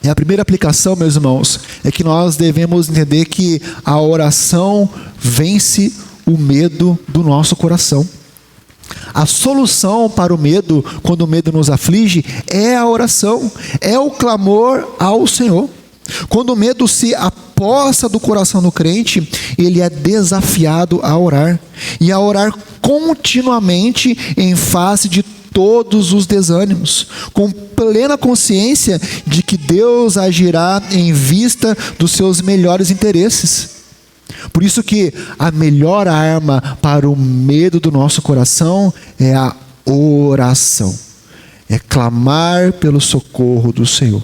E a primeira aplicação, meus irmãos, é que nós devemos entender que a oração vence o medo do nosso coração. A solução para o medo, quando o medo nos aflige, é a oração, é o clamor ao Senhor. Quando o medo se apossa do coração do crente, ele é desafiado a orar, e a orar continuamente em face de todos os desânimos, com plena consciência de que Deus agirá em vista dos seus melhores interesses. Por isso que a melhor arma para o medo do nosso coração é a oração, é clamar pelo socorro do Senhor.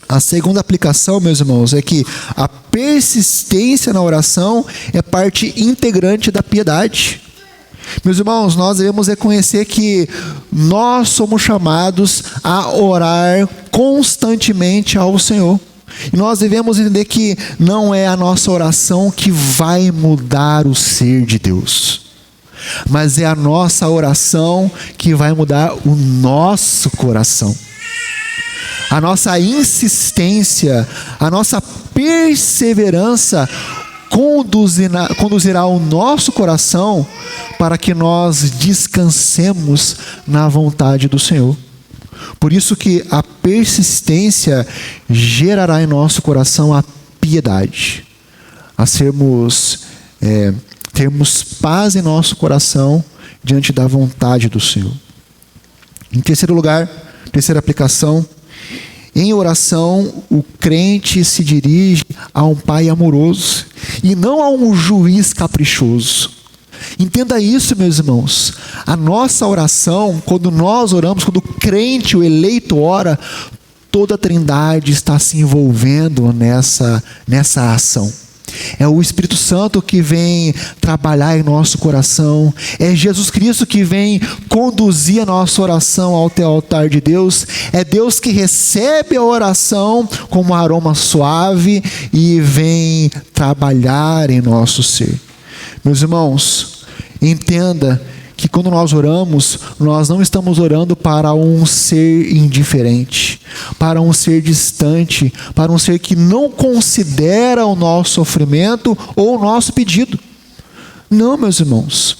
A segunda aplicação, meus irmãos, é que a persistência na oração é parte integrante da piedade. Meus irmãos, nós devemos reconhecer que nós somos chamados a orar constantemente ao Senhor. E nós devemos entender que não é a nossa oração que vai mudar o ser de Deus, mas é a nossa oração que vai mudar o nosso coração. A nossa insistência, a nossa perseverança conduzirá o nosso coração para que nós descansemos na vontade do Senhor. Por isso que a persistência gerará em nosso coração a piedade, a termos paz em nosso coração diante da vontade do Senhor. Em terceiro lugar, terceira aplicação, em oração, o crente se dirige a um Pai amoroso e não a um juiz caprichoso. Entenda isso, meus irmãos. A nossa oração, quando nós oramos, quando o crente, o eleito ora, toda a Trindade está se envolvendo nessa ação. É o Espírito Santo que vem trabalhar em nosso coração. É Jesus Cristo que vem conduzir a nossa oração ao altar de Deus. É Deus que recebe a oração como um aroma suave e vem trabalhar em nosso ser. Meus irmãos, entenda que quando nós oramos, nós não estamos orando para um ser indiferente, para um ser distante, para um ser que não considera o nosso sofrimento ou o nosso pedido. Não, meus irmãos.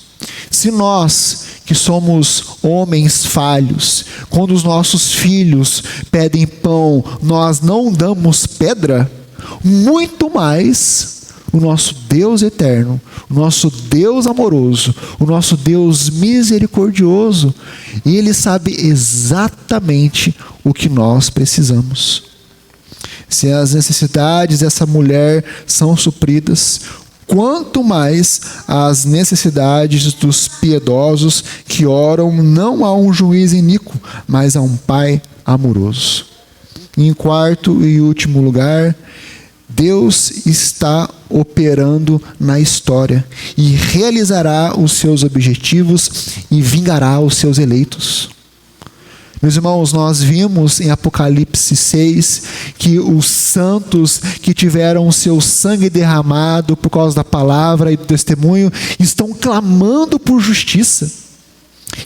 Se nós, que somos homens falhos, quando os nossos filhos pedem pão, nós não damos pedra, muito mais o nosso Deus eterno, o nosso Deus amoroso, o nosso Deus misericordioso, Ele sabe exatamente o que nós precisamos. Se as necessidades dessa mulher são supridas, quanto mais as necessidades dos piedosos que oram não a um juiz iníquo, mas a um Pai amoroso. Em quarto e último lugar, Deus está operando na história e realizará os seus objetivos e vingará os seus eleitos. Meus irmãos, nós vimos em Apocalipse 6 que os santos que tiveram o seu sangue derramado por causa da palavra e do testemunho estão clamando por justiça.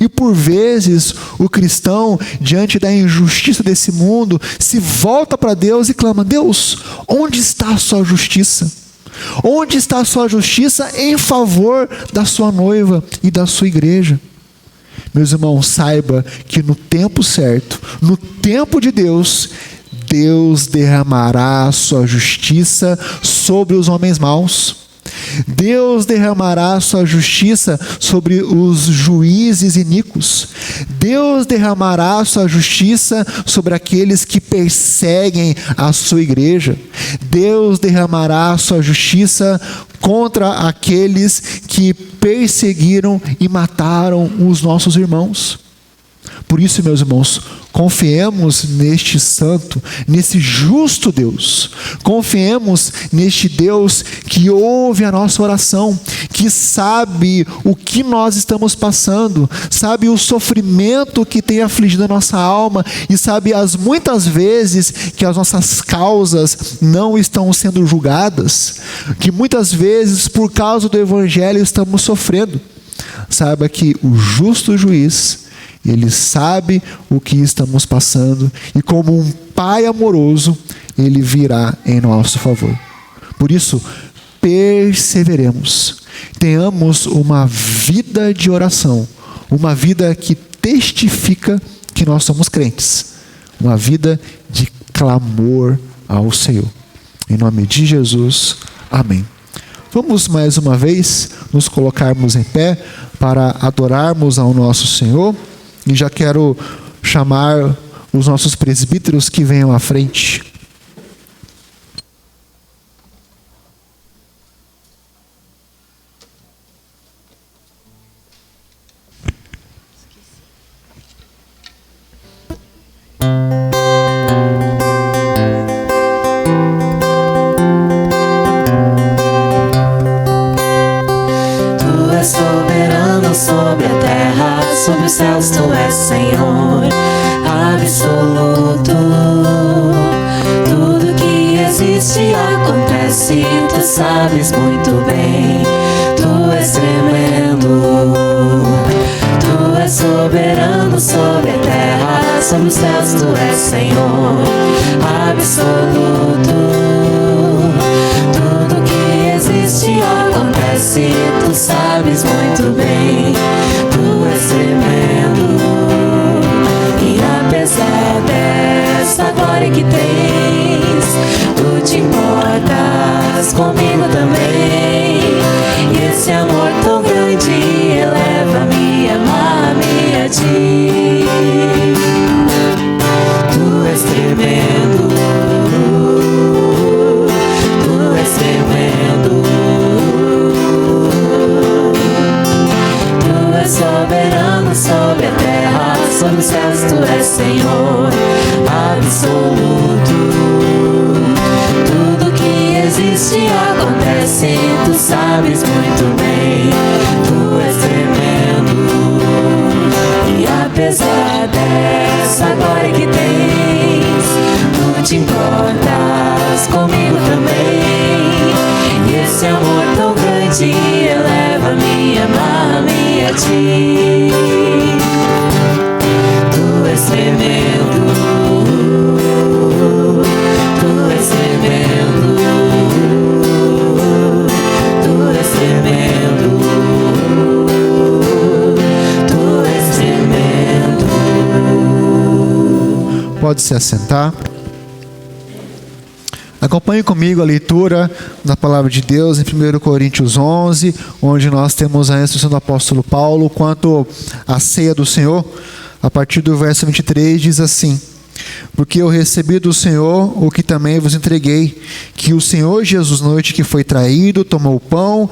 E por vezes o cristão, diante da injustiça desse mundo, se volta para Deus e clama: Deus, onde está a sua justiça? Onde está a sua justiça em favor da sua noiva e da sua igreja? Meus irmãos, saiba que no tempo certo, no tempo de Deus, Deus derramará a sua justiça sobre os homens maus. Deus derramará a sua justiça sobre os juízes iníquos. Deus derramará a sua justiça sobre aqueles que perseguem a sua igreja. Deus derramará a sua justiça contra aqueles que perseguiram e mataram os nossos irmãos. Por isso, meus irmãos, confiemos neste santo, nesse justo Deus. Confiemos neste Deus que ouve a nossa oração, que sabe o que nós estamos passando, sabe o sofrimento que tem afligido a nossa alma e sabe as muitas vezes que as nossas causas não estão sendo julgadas, que muitas vezes por causa do Evangelho estamos sofrendo. Saiba que o justo juiz, Ele sabe o que estamos passando e como um Pai amoroso, Ele virá em nosso favor. Por isso, perseveremos. Tenhamos uma vida de oração, uma vida que testifica que nós somos crentes, uma vida de clamor ao Senhor. Em nome de Jesus, amém. Vamos mais uma vez nos colocarmos em pé para adorarmos ao nosso Senhor. E já quero chamar os nossos presbíteros que venham à frente. Tu és soberano, terra, sob os céus tu és Senhor absoluto. Tudo que existe acontece, tu sabes muito bem. Tu és tremendo, tu és soberano sobre a terra, sobre os céus tu és Senhor absoluto. Tudo que existe acontece, tu sabes muito bem. Tu és tremendo, e apesar dessa glória que tens, tu te importas comigo também. E esse amor tão grande eleva-me, amar-me a ti. Tu és tremendo, tu és tremendo, tu és soberano sobre a terra, sobre os céus tu és Senhor absoluto. Tudo que existe acontece, tu sabes muito bem. Tu és tremendo, e apesar dessa glória que tens, tu te importas comigo também. E esse amor tão grande eleva-me, amar-me a ti. Tu és tremendo, tu és tremendo, tu és tremendo, tu és tremendo. Pode se assentar. Acompanhe comigo a leitura da palavra de Deus em 1 Coríntios 11, onde nós temos a instrução do apóstolo Paulo quanto à ceia do Senhor. A partir do verso 23 diz assim: porque eu recebi do Senhor o que também vos entreguei, que o Senhor Jesus, noite que foi traído, tomou o pão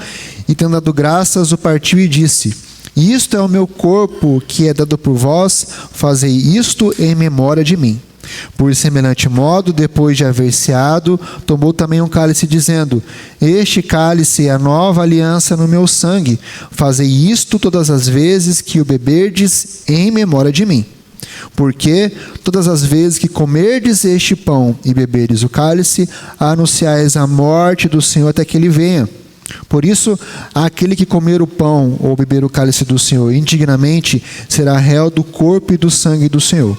e, tendo dado graças, o partiu e disse: isto é o meu corpo que é dado por vós, fazei isto em memória de mim. Por semelhante modo, depois de haver ceado, tomou também um cálice, dizendo: este cálice é a nova aliança no meu sangue, fazei isto todas as vezes que o beberdes em memória de mim. Porque todas as vezes que comerdes este pão e beberdes o cálice, anunciais a morte do Senhor até que ele venha. Por isso, aquele que comer o pão ou beber o cálice do Senhor indignamente será réu do corpo e do sangue do Senhor.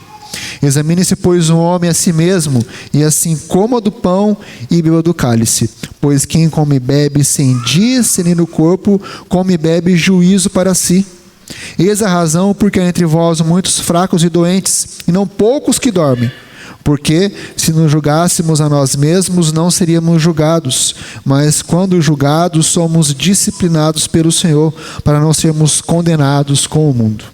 Examine-se, pois, um homem a si mesmo, e assim coma do pão e beba do cálice. Pois quem come e bebe sem discernir o corpo, come e bebe juízo para si. Eis a razão porque há entre vós muitos fracos e doentes, e não poucos que dormem. Porque, se nos julgássemos a nós mesmos, não seríamos julgados. Mas, quando julgados, somos disciplinados pelo Senhor, para não sermos condenados com o mundo.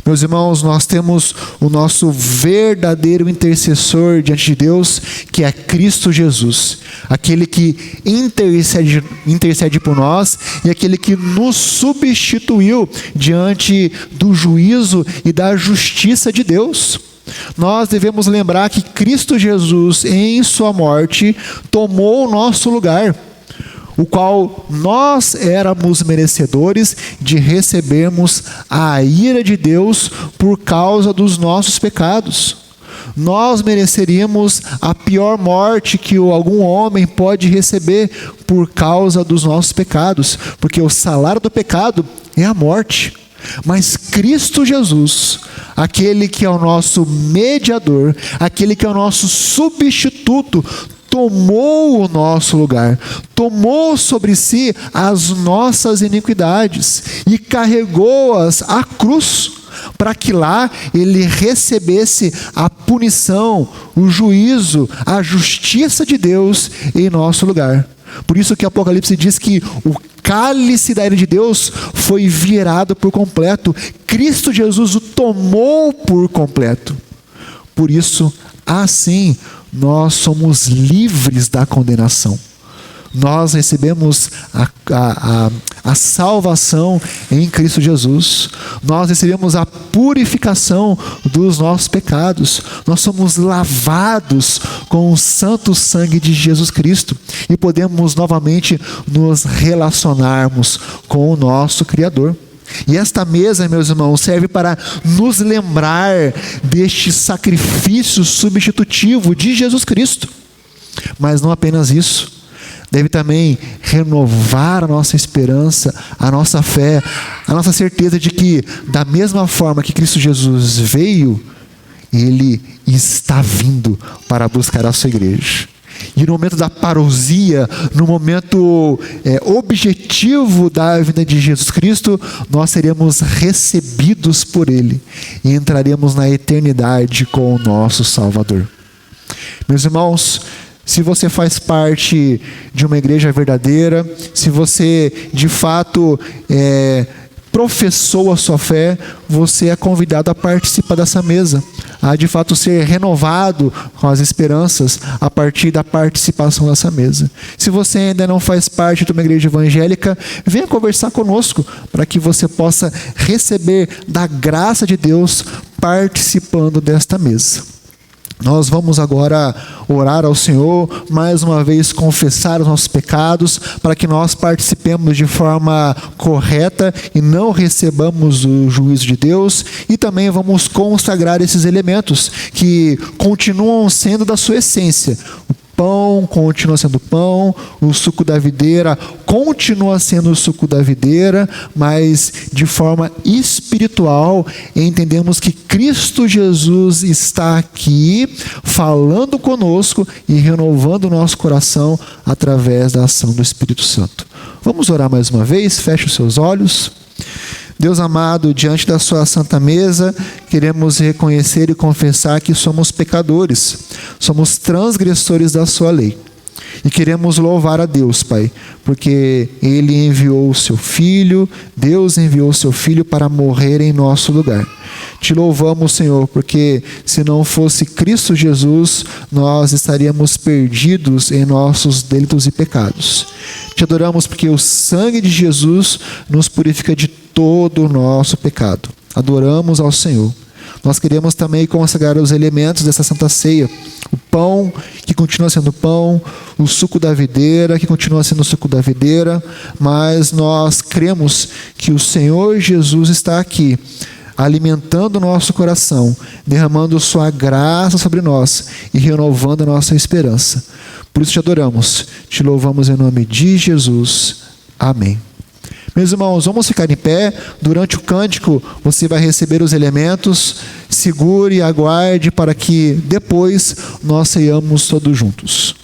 Meus irmãos, nós temos o nosso verdadeiro intercessor diante de Deus, que é Cristo Jesus. Aquele que intercede por nós e aquele que nos substituiu diante do juízo e da justiça de Deus. Nós devemos lembrar que Cristo Jesus, em sua morte, tomou o nosso lugar, o qual nós éramos merecedores de recebermos a ira de Deus por causa dos nossos pecados. Nós mereceríamos a pior morte que algum homem pode receber por causa dos nossos pecados, porque o salário do pecado é a morte. Mas Cristo Jesus, aquele que é o nosso mediador, aquele que é o nosso substituto, tomou o nosso lugar, tomou sobre si as nossas iniquidades e carregou-as à cruz, para que lá ele recebesse a punição, o juízo, a justiça de Deus em nosso lugar. Por isso que Apocalipse diz que o cálice da ira de Deus foi virado por completo. Cristo Jesus o tomou por completo. Por isso, assim, nós somos livres da condenação. Nós recebemos a salvação em Cristo Jesus. Nós recebemos a purificação dos nossos pecados. Nós somos lavados com o santo sangue de Jesus Cristo e podemos novamente nos relacionarmos com o nosso Criador. E esta mesa, meus irmãos, serve para nos lembrar deste sacrifício substitutivo de Jesus Cristo. Mas não apenas isso, deve também renovar a nossa esperança, a nossa fé, a nossa certeza de que, da mesma forma que Cristo Jesus veio, Ele está vindo para buscar a sua igreja. E no momento da parousia, no momento objetivo da vinda de Jesus Cristo, nós seremos recebidos por Ele e entraremos na eternidade com o nosso Salvador. Meus irmãos, se você faz parte de uma igreja verdadeira, se você de fato professou a sua fé, você é convidado a participar dessa mesa, a de fato ser renovado com as esperanças a partir da participação dessa mesa. Se você ainda não faz parte de uma igreja evangélica, venha conversar conosco para que você possa receber da graça de Deus participando desta mesa. Nós vamos agora orar ao Senhor, mais uma vez confessar os nossos pecados, para que nós participemos de forma correta e não recebamos o juízo de Deus, e também vamos consagrar esses elementos que continuam sendo da sua essência. O pão continua sendo pão, o suco da videira continua sendo o suco da videira, mas de forma espiritual, entendemos que Cristo Jesus está aqui falando conosco e renovando o nosso coração através da ação do Espírito Santo. Vamos orar mais uma vez, feche os seus olhos. Deus amado, diante da sua santa mesa, queremos reconhecer e confessar que somos pecadores, somos transgressores da sua lei. E queremos louvar a Deus, Pai, porque Ele enviou o seu Filho, Deus enviou o seu Filho para morrer em nosso lugar. Te louvamos, Senhor, porque se não fosse Cristo Jesus, nós estaríamos perdidos em nossos delitos e pecados. Te adoramos porque o sangue de Jesus nos purifica de todo o nosso pecado. Adoramos ao Senhor. Nós queremos também consagrar os elementos dessa Santa Ceia. O pão, que continua sendo pão, o suco da videira, que continua sendo o suco da videira, mas nós cremos que o Senhor Jesus está aqui, alimentando o nosso coração, derramando sua graça sobre nós e renovando a nossa esperança. Por isso te adoramos, te louvamos em nome de Jesus. Amém. Meus irmãos, vamos ficar em pé. Durante o cântico você vai receber os elementos. Segure e aguarde para que depois nós ceiamos todos juntos.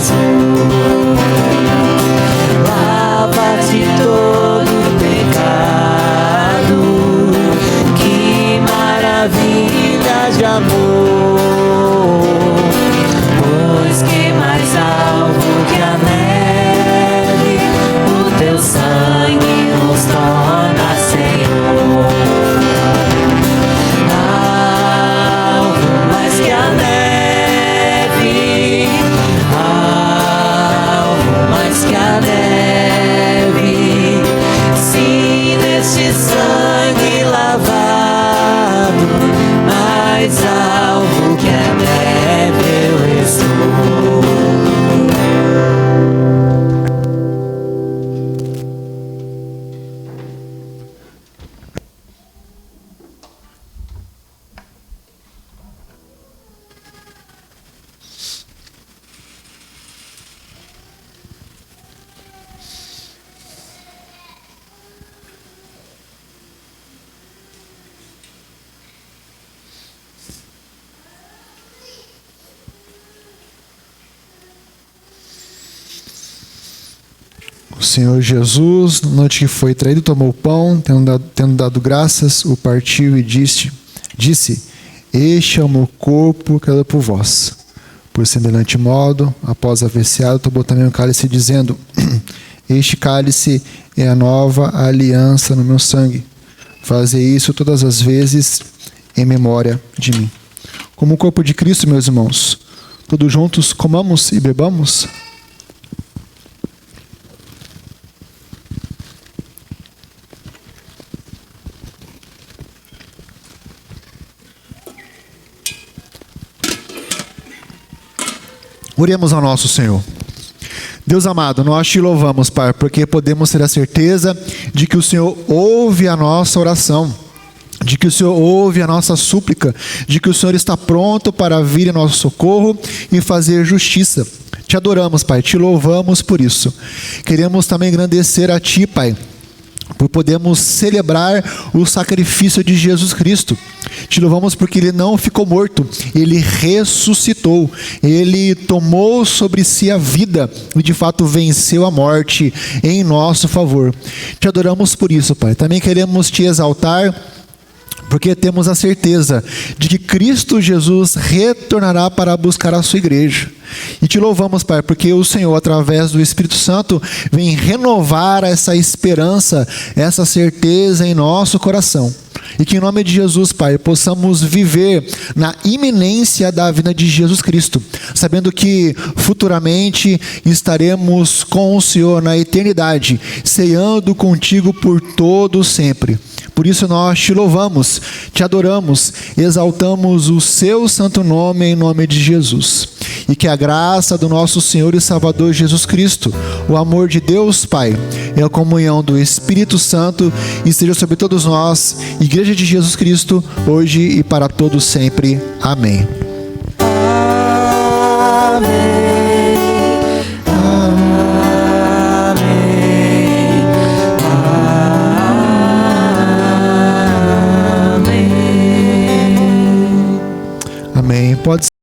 Jesus. Lava-te todo pecado, que maravilha de amor, pois que mais alvo que a neve, o teu sangue nos torna Senhor. Alvo mais que a neve, alvo mais que a neve, sim, neste sangue lavado, mais alvo que a neve eu estou. O Senhor Jesus, na noite que foi traído, tomou o pão, tendo dado graças, o partiu e disse: este é o meu corpo que é dado por vós. Por semelhante modo, após haver ceado, tomou também o cálice, dizendo: este cálice é a nova aliança no meu sangue. Fazei isso todas as vezes em memória de mim. Como o corpo de Cristo, meus irmãos, todos juntos comamos e bebamos. Oremos ao nosso Senhor. Deus amado, nós te louvamos, Pai, porque podemos ter a certeza de que o Senhor ouve a nossa oração, de que o Senhor ouve a nossa súplica, de que o Senhor está pronto para vir em nosso socorro e fazer justiça. Te adoramos, Pai, te louvamos por isso. Queremos também agradecer a Ti, Pai, por podermos celebrar o sacrifício de Jesus Cristo. Te louvamos porque Ele não ficou morto, Ele ressuscitou, Ele tomou sobre si a vida e de fato venceu a morte em nosso favor. Te adoramos por isso, Pai. Também queremos Te exaltar, porque temos a certeza de que Cristo Jesus retornará para buscar a sua igreja. E te louvamos, Pai, porque o Senhor, através do Espírito Santo, vem renovar essa esperança, essa certeza em nosso coração. E que em nome de Jesus, Pai, possamos viver na iminência da vinda de Jesus Cristo, sabendo que futuramente estaremos com o Senhor na eternidade, ceando contigo por todo sempre. Por isso nós te louvamos, te adoramos, exaltamos o seu santo nome em nome de Jesus. E que a graça do nosso Senhor e Salvador Jesus Cristo, o amor de Deus Pai e a comunhão do Espírito Santo esteja sobre todos nós, Igreja de Jesus Cristo, hoje e para todos sempre. Amém. Amém. Pode